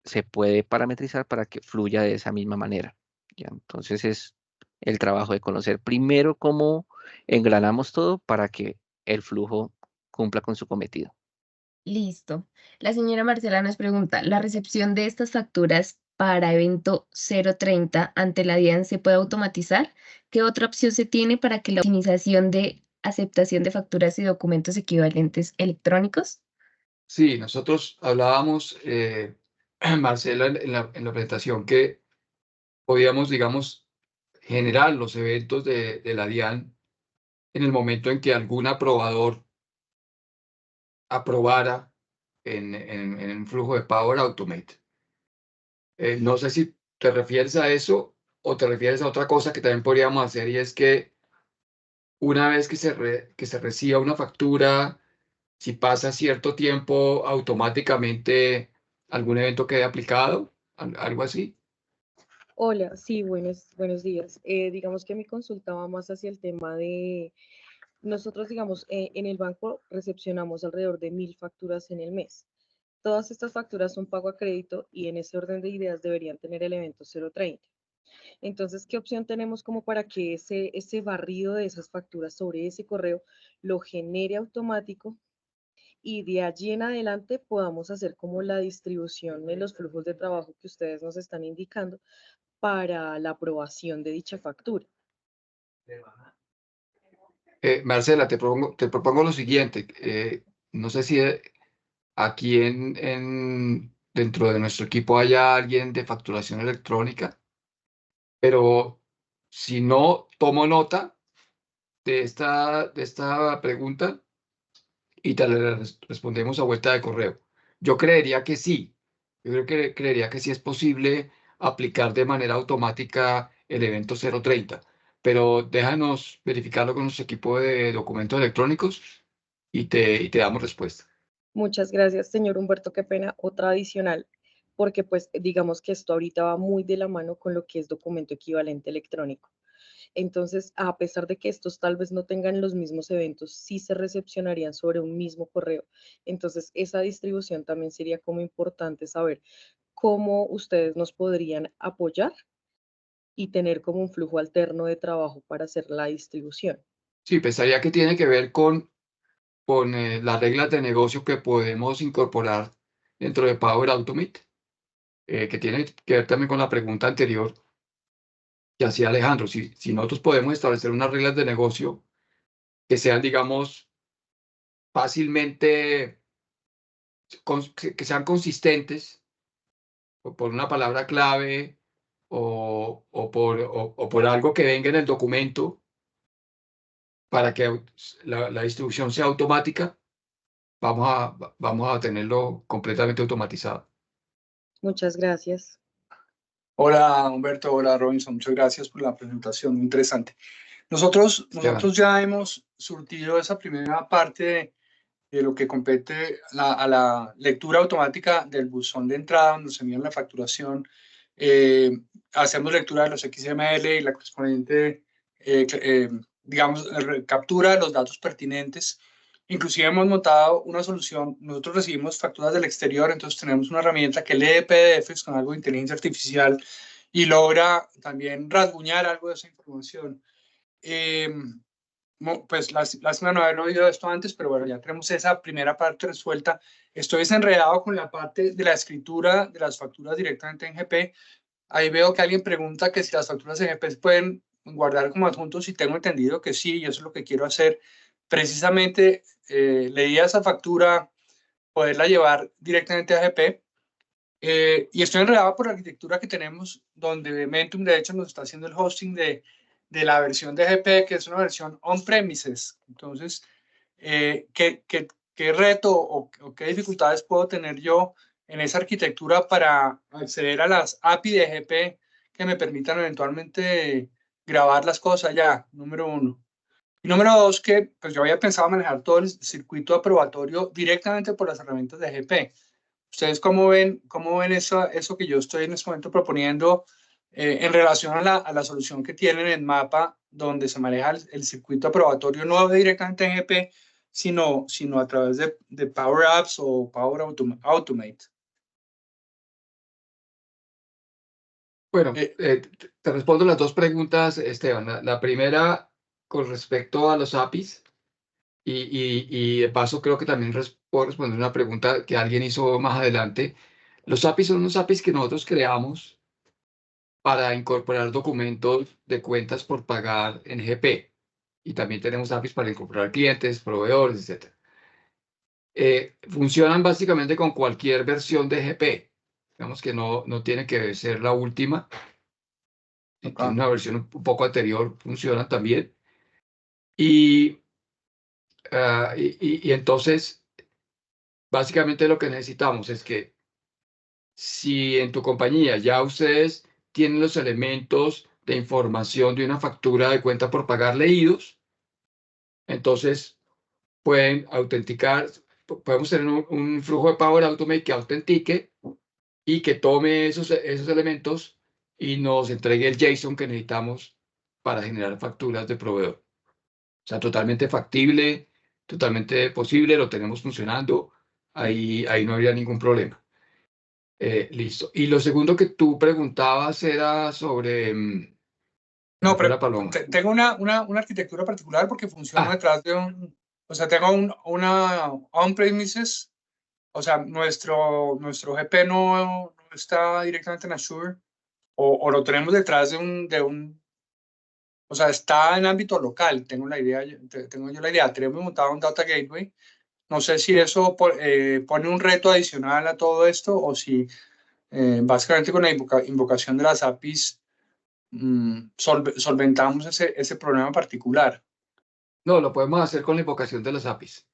C: se puede parametrizar para que fluya de esa misma manera. ¿Ya? Entonces es el trabajo de conocer primero cómo engranamos todo para que el flujo cumpla con su cometido.
A: Listo. La señora Marcela nos pregunta, ¿la recepción de estas facturas para evento 030 ante la DIAN se puede automatizar? ¿Qué otra opción se tiene para que la optimización de aceptación de facturas y documentos equivalentes electrónicos?
B: Sí, nosotros hablábamos, Marcela, en la presentación, que podíamos, digamos, generar los eventos de la DIAN en el momento en que algún aprobador aprobara en un flujo de Power Automate. No sé si te refieres a eso o te refieres a otra cosa que también podríamos hacer, y es que una vez que se reciba una factura, si pasa cierto tiempo, automáticamente algún evento quede aplicado, algo así.
E: Hola, sí, buenos días. Digamos que mi consulta va más hacia el tema de, nosotros, digamos, en el banco recepcionamos alrededor de 1000 facturas en el mes. Todas estas facturas son pago a crédito y en ese orden de ideas deberían tener el evento 030. Entonces, ¿qué opción tenemos como para que ese barrido de esas facturas sobre ese correo lo genere automático y de allí en adelante podamos hacer como la distribución de los flujos de trabajo que ustedes nos están indicando para la aprobación de dicha factura?
B: Marcela, te propongo lo siguiente. No sé si aquí dentro de nuestro equipo haya alguien de facturación electrónica, pero si no, tomo nota de esta pregunta y te la respondemos a vuelta de correo. Yo creería que sí. Yo creo que creería que sí es posible aplicar de manera automática el evento 030, pero déjanos verificarlo con nuestro equipo de documentos electrónicos y te damos respuesta.
E: Muchas gracias, señor Humberto. Qué pena, otra adicional, porque pues digamos que esto ahorita va muy de la mano con lo que es documento equivalente electrónico. Entonces, a pesar de que estos tal vez no tengan los mismos eventos, sí se recepcionarían sobre un mismo correo. Entonces, esa distribución también sería como importante saber cómo ustedes nos podrían apoyar y tener como un flujo alterno de trabajo para hacer la distribución.
B: Sí, pensaría que tiene que ver con las reglas de negocio que podemos incorporar dentro de Power Automate, que tiene que ver también con la pregunta anterior que hacía Alejandro. Si nosotros podemos establecer unas reglas de negocio que sean, digamos, fácilmente, que sean consistentes, o por una palabra clave o por algo que venga en el documento para que la distribución sea automática, vamos a tenerlo completamente automatizado.
E: Muchas gracias.
F: Hola Humberto, hola Robinson, muchas gracias por la presentación, muy interesante. Nosotros ya hemos surtido esa primera parte de lo que compete a la lectura automática del buzón de entrada, donde se envían la facturación. Hacemos lectura de los XML y la correspondiente, digamos, captura de los datos pertinentes. Inclusive hemos montado una solución, nosotros recibimos facturas del exterior, entonces tenemos una herramienta que lee PDFs con algo de inteligencia artificial y logra también rasguñar algo de esa información. Pues lástima no haber oído esto antes, pero bueno, ya tenemos esa primera parte resuelta. Estoy desenredado con la parte de la escritura de las facturas directamente en GP. Ahí veo que alguien pregunta que si las facturas en GP pueden guardar como adjuntos y tengo entendido que sí, y eso es lo que quiero hacer. Precisamente leí esa factura, poderla llevar directamente a GP. Y estoy enredado por la arquitectura que tenemos, donde Mentum de hecho nos está haciendo el hosting de la versión de GP, que es una versión on-premises. Entonces, ¿qué reto o qué dificultades puedo tener yo en esa arquitectura para acceder a las API de GP que me permitan eventualmente grabar las cosas ya? Número uno. Y número dos, que pues yo había pensado manejar todo el circuito aprobatorio directamente por las herramientas de GP. ¿Ustedes cómo ven eso que yo estoy en este momento proponiendo en relación a la solución que tienen en Mapa, donde se maneja el circuito aprobatorio no directamente en GP, sino a través de Power Apps o Power Automate?
B: Bueno, te respondo las dos preguntas, Esteban. La primera, con respecto a los APIs, y de paso creo que también puedo responder una pregunta que alguien hizo más adelante. Los APIs son unos APIs que nosotros creamos para incorporar documentos de cuentas por pagar en GP. Y también tenemos APIs para incorporar clientes, proveedores, etc. Funcionan básicamente con cualquier versión de GP. Digamos que no tiene que ser la última. Tiene una versión un poco anterior, funcionan también. Y entonces, básicamente lo que necesitamos es que si en tu compañía ya ustedes tienen los elementos de información de una factura de cuenta por pagar leídos, entonces pueden autenticar, podemos tener un flujo de Power Automate que autentique y que tome esos elementos y nos entregue el JSON que necesitamos para generar facturas de proveedor. O sea, totalmente factible, totalmente posible, lo tenemos funcionando, ahí no habría ningún problema. Listo. Y lo segundo que tú preguntabas era sobre...
F: No, pero
B: Paloma.
F: tengo una arquitectura particular porque funciona detrás de o sea, tengo una on-premises, o sea, nuestro GP no está directamente en Azure, o lo tenemos detrás de un, o sea, está en ámbito local, tengo yo la idea, tenemos montado un Data Gateway. No sé si eso pone un reto adicional a todo esto o si básicamente con la invocación de las APIs solventamos ese problema particular.
B: No, lo podemos hacer con la invocación de las APIs.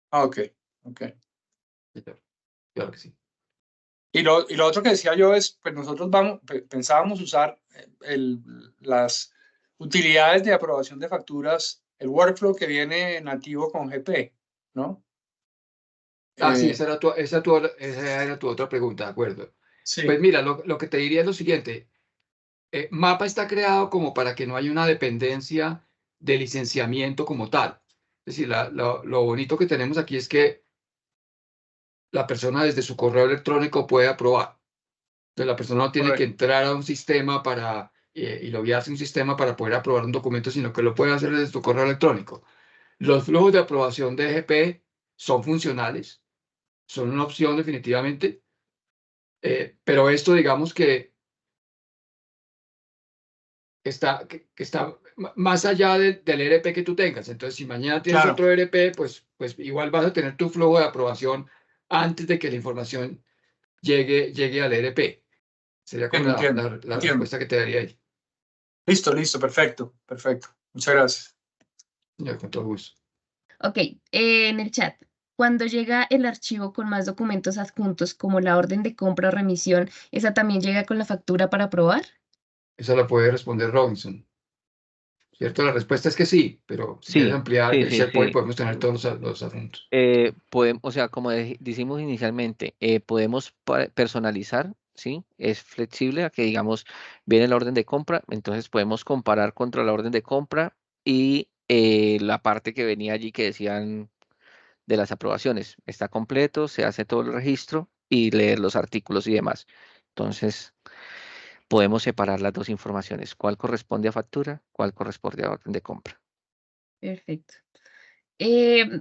F: Ok.
B: Claro que sí.
F: Y lo otro que decía yo es, pues nosotros pensábamos usar las utilidades de aprobación de facturas, el workflow que viene nativo con GP, ¿no?
B: Sí, esa era tu otra pregunta, de acuerdo.
F: Sí.
B: Pues mira, lo que te diría es lo siguiente. Mapa está creado como para que no haya una dependencia de licenciamiento como tal. Es decir, lo bonito que tenemos aquí es que la persona desde su correo electrónico puede aprobar. Entonces la persona no tiene que entrar a un sistema y loguearse a un sistema para poder aprobar un documento, sino que lo puede hacer desde su correo electrónico. Los flujos de aprobación de GP son funcionales, son una opción definitivamente, pero esto digamos que está más allá del ERP que tú tengas. Entonces, si mañana tienes otro ERP, pues igual vas a tener tu flujo de aprobación antes de que la información llegue al ERP. Sería como la respuesta que te daría ahí.
F: Listo, perfecto. Muchas gracias.
B: Señor, con todo gusto.
A: Ok, en el chat, cuando llega el archivo con más documentos adjuntos, como la orden de compra o remisión, ¿esa también llega con la factura para aprobar?
B: Esa la puede responder Robinson. ¿Cierto? La respuesta es que sí, pero si quieres ampliar en el SharePoint podemos tener todos los adjuntos.
C: O sea, como decimos inicialmente, podemos personalizar, ¿sí? Es flexible a que, digamos, viene la orden de compra, entonces podemos comparar contra la orden de compra y la parte que venía allí que decían de las aprobaciones. Está completo, se hace todo el registro y leer los artículos y demás. Entonces, podemos separar las dos informaciones. ¿Cuál corresponde a factura? ¿Cuál corresponde a orden de compra?
A: Perfecto.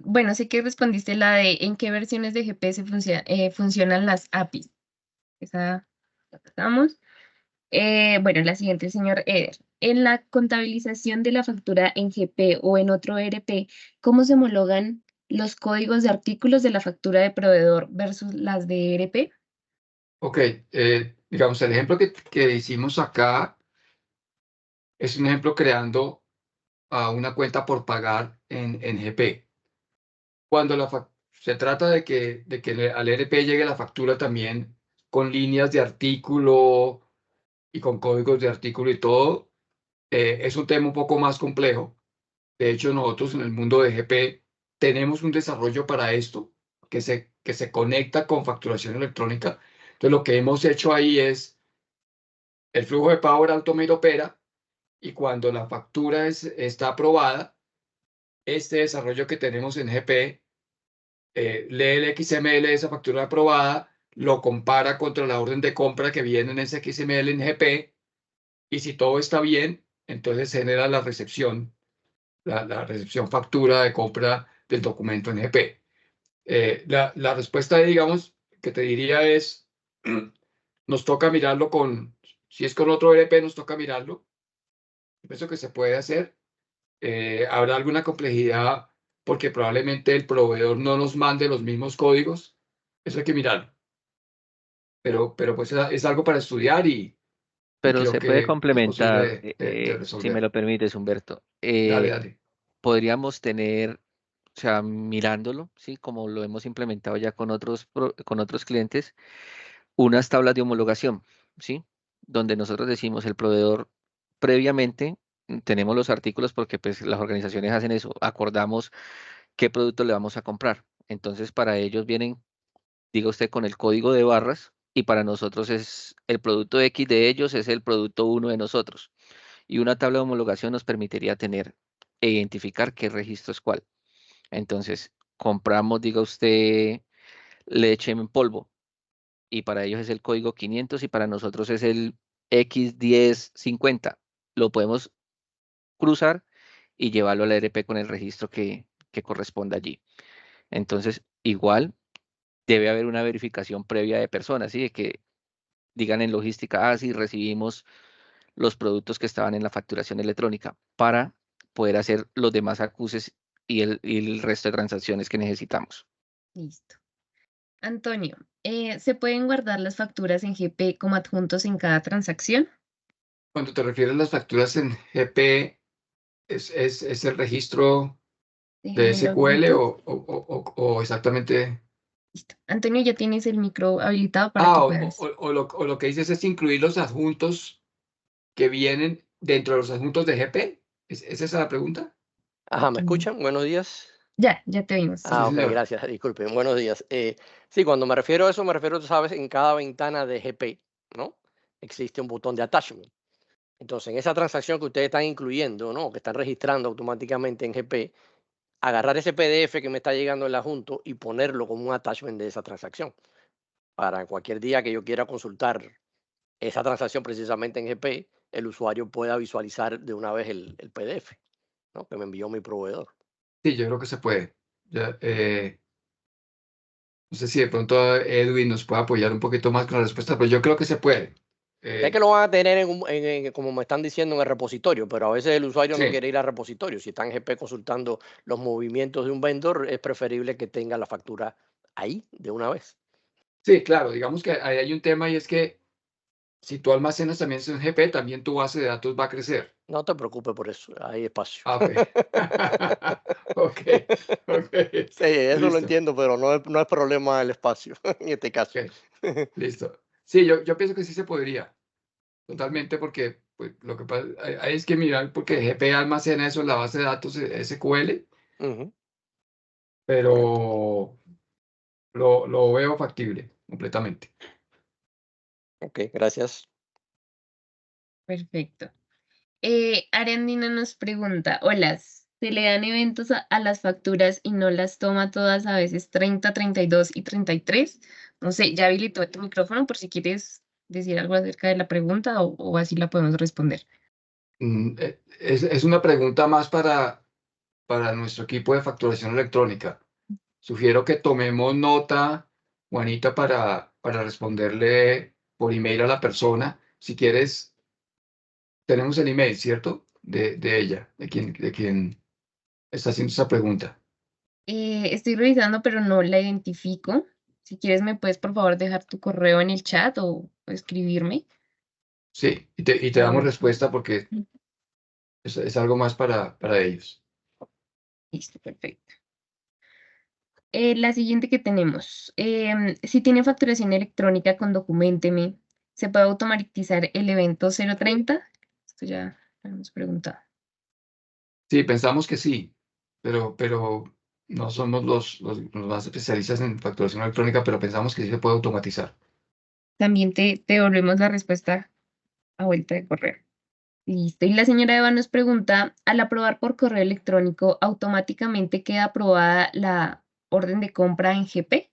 A: Bueno, sé que respondiste la de en qué versiones de GPS funcionan las APIs. Esa la pasamos. Bueno, la siguiente, señor Eder. En la contabilización de la factura en GP o en otro ERP, ¿cómo se homologan los códigos de artículos de la factura de proveedor versus las de ERP?
B: Ok, digamos, el ejemplo que hicimos acá es un ejemplo creando una cuenta por pagar en GP. Cuando se trata de que al ERP llegue la factura también con líneas de artículo y con códigos de artículo y todo, es un tema un poco más complejo. De hecho, nosotros en el mundo de GP tenemos un desarrollo para esto que se conecta con facturación electrónica. Entonces, lo que hemos hecho ahí es el flujo de Power Automate opera y cuando la factura está aprobada, este desarrollo que tenemos en GP lee el XML de esa factura aprobada, lo compara contra la orden de compra que viene en ese XML en GP y si todo está bien, entonces genera la recepción factura de compra del documento en GP. La respuesta, digamos, que te diría es, nos toca mirarlo si es con otro ERP, nos toca mirarlo. Pienso que se puede hacer. Habrá alguna complejidad porque probablemente el proveedor no nos mande los mismos códigos. Eso hay que mirarlo. Pero pues es algo para estudiar y
C: Pero
B: creo
C: se puede
B: que es
C: complementar,
B: posible de
C: si me lo
B: resolver.
C: permites, Humberto.
B: Dale.
C: Podríamos tener, o sea, mirándolo, ¿sí? Como lo hemos implementado ya con otros clientes, unas tablas de homologación, ¿sí? Donde nosotros decimos el proveedor previamente, tenemos los artículos porque pues las organizaciones hacen eso, acordamos qué producto le vamos a comprar. Entonces, para ellos vienen, diga usted, con el código de barras y para nosotros es el producto X de ellos, es el producto 1 de nosotros. Y una tabla de homologación nos permitiría tener e identificar qué registro es cuál. Entonces, compramos, diga usted, leche en polvo y para ellos es el código 500 y para nosotros es el X1050. Lo podemos cruzar y llevarlo al ERP con el registro que corresponda allí. Entonces, igual debe haber una verificación previa de personas, ¿sí? De que digan en logística, sí, recibimos los productos que estaban en la facturación electrónica para poder hacer los demás acuses y el resto de transacciones que necesitamos.
A: Listo. Antonio, ¿se pueden guardar las facturas en GP como adjuntos en cada transacción?
B: Cuando te refieres a las facturas en GP, ¿es el registro de
A: Déjame lo
B: SQL
A: habilito.
B: o exactamente?
A: Listo. Antonio, ya tienes el micro habilitado para que puedas.
B: O lo que dices es incluir los adjuntos que vienen dentro de los adjuntos de GP. ¿Es esa la pregunta?
G: Ajá, ¿me escuchan? Buenos días.
A: Ya te oímos.
B: Sí,
G: Ok,
B: señor.
G: gracias, disculpen, buenos días. Sí, cuando me refiero a eso, me refiero, tú sabes, en cada ventana de GP, ¿no? Existe un botón de attachment. Entonces, en esa transacción que ustedes están incluyendo, ¿no? Que están registrando automáticamente en GP, agarrar ese PDF que me está llegando en el adjunto y ponerlo como un attachment de esa transacción. Para cualquier día que yo quiera consultar esa transacción precisamente en GP, el usuario pueda visualizar de una vez el PDF, ¿no? Que me envió mi proveedor.
B: Sí, yo creo que se puede. Ya, no sé si de pronto Edwin nos puede apoyar un poquito más con la respuesta, pero yo creo que se puede.
G: Sé que lo van a tener como me están diciendo, en el repositorio, pero a veces el usuario no
B: Sí,
G: quiere ir al repositorio. Si está en GP consultando los movimientos de un vendor, es preferible que tenga la factura ahí de una vez.
B: sí, claro. Digamos que ahí hay un tema y es que si tú almacenas también en GP, también tu base de datos va a crecer.
G: No te preocupes por eso, hay espacio.
B: Ah, ok. Ok, ok.
G: Sí, eso lo
B: Listo.
G: entiendo, pero no es problema el espacio en este caso.
B: Ok, listo. Sí, yo pienso que sí se podría. Totalmente, porque pues, lo que pasa ahí es que mirar, porque GP almacena eso en la base de datos SQL,
G: Ujú, correcto.
B: pero lo veo factible completamente.
G: Ok, gracias.
A: Perfecto. Ariandina nos pregunta, hola, ¿se le dan eventos a las facturas y no las toma todas a veces 30, 32 y 33? No sé, ya habilitó tu micrófono por si quieres decir algo acerca de la pregunta o así la podemos responder.
B: Es una pregunta más para nuestro equipo de facturación electrónica. Sugiero que tomemos nota, Juanita, para responderle por email a la persona. Si quieres, tenemos el email, ¿cierto? De ella, de quien está haciendo esa pregunta.
A: Estoy revisando, pero no la identifico. Si quieres, me puedes por favor dejar tu correo en el chat o escribirme.
B: Sí, y te damos respuesta porque es algo más para ellos.
A: Listo, perfecto. La siguiente que tenemos. Si tiene facturación electrónica con Documenteme, ¿se puede automatizar el evento 030? Esto ya lo hemos preguntado.
B: Sí, pensamos que sí, pero no somos los más especialistas en facturación electrónica, pero pensamos que sí se puede automatizar.
A: También te devolvemos la respuesta a vuelta de correo. Listo. Y la señora Eva nos pregunta, al aprobar por correo electrónico, ¿automáticamente queda aprobada la orden de compra en GP?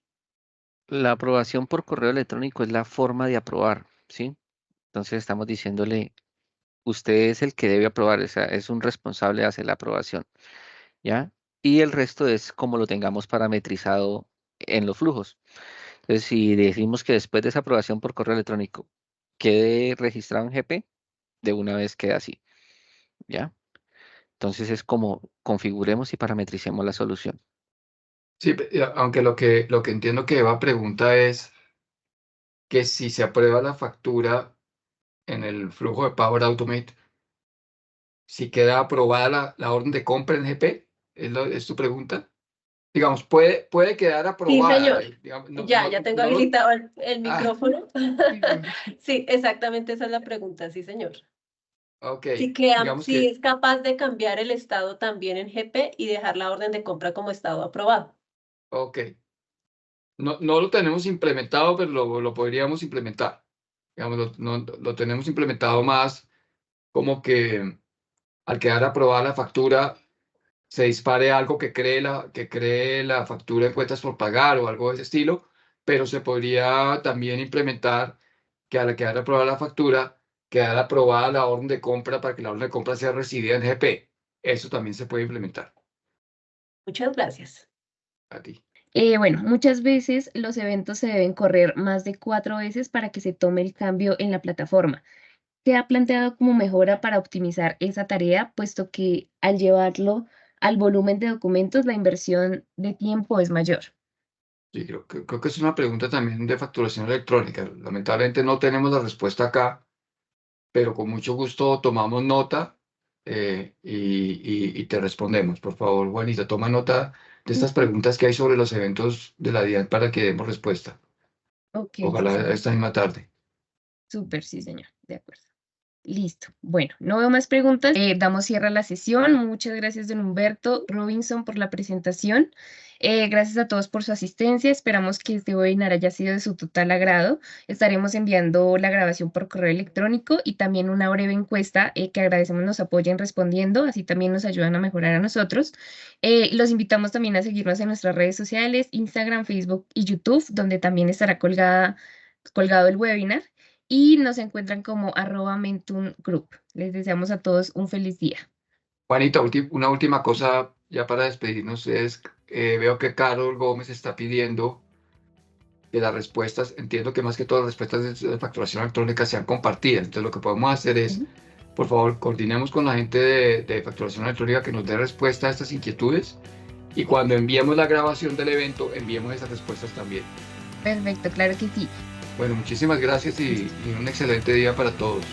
C: La aprobación por correo electrónico es la forma de aprobar, ¿sí? Entonces estamos diciéndole, usted es el que debe aprobar, o sea, es un responsable de hacer la aprobación, ¿ya? Y el resto es como lo tengamos parametrizado en los flujos. Entonces, si decimos que después de esa aprobación por correo electrónico quede registrado en GP, de una vez queda así, ¿ya? Entonces es como configuremos y parametricemos la solución.
B: Sí, aunque lo que entiendo que Eva pregunta es que si se aprueba la factura en el flujo de Power Automate, si queda aprobada la orden de compra en GP, ¿es tu pregunta? Digamos, puede quedar
H: Sí,
B: aprobada.
H: señor.
B: Digamos,
H: Ya tengo
B: no lo-
H: habilitado el
B: Ah,
H: micrófono.
A: Sí.
H: Sí, exactamente esa es la pregunta, sí, señor.
B: ok, digamos
H: Si
B: que,
H: es capaz de cambiar el estado también en GP y dejar la orden de compra como estado aprobado.
B: ok. No lo tenemos implementado, pero lo podríamos implementar. Digamos, lo tenemos implementado más como que al quedar aprobada la factura, se dispare algo que cree la factura de cuentas por pagar o algo de ese estilo, pero se podría también implementar que al quedar aprobada la factura, quedara aprobada la orden de compra para que la orden de compra sea recibida en GP. Eso también se puede implementar
H: Muchas gracias.
B: a ti.
A: Bueno, muchas veces los eventos se deben correr más de 4 veces para que se tome el cambio en la plataforma. ¿Qué ha planteado como mejora para optimizar esa tarea, puesto que al llevarlo al volumen de documentos, la inversión de tiempo es mayor?
B: Sí, creo que es una pregunta también de facturación electrónica. Lamentablemente no tenemos la respuesta acá, pero con mucho gusto tomamos nota y te respondemos. Por favor, Juanita, toma nota de estas
A: Ujú.
B: preguntas que hay sobre los eventos de la DIAN para que demos respuesta.
A: Ok, sí,
B: Ojalá
A: señor.
B: esta misma tarde.
A: Súper, sí, señor. De acuerdo. Listo. Bueno, no veo más preguntas. Damos cierre a la sesión. Muchas gracias, don Humberto Robinson, por la presentación. Gracias a todos por su asistencia. Esperamos que este webinar haya sido de su total agrado. Estaremos enviando la grabación por correo electrónico y también una breve encuesta que agradecemos nos apoyen respondiendo. Así también nos ayudan a mejorar a nosotros. Los invitamos también a seguirnos en nuestras redes sociales, Instagram, Facebook y YouTube, donde también estará colgado el webinar y nos encuentran como @Mentum Group. Les deseamos a todos un feliz día.
B: Juanita, una última cosa ya para despedirnos es, veo que Carol Gómez está pidiendo que las respuestas, entiendo que más que todas las respuestas de facturación electrónica sean compartidas. Entonces lo que podemos hacer es,
A: Ujú.
B: por favor, coordinemos con la gente de facturación electrónica que nos dé respuesta a estas inquietudes y cuando enviemos la grabación del evento, enviemos esas respuestas también.
A: Perfecto, claro que sí.
B: Bueno, muchísimas gracias y un excelente día para todos.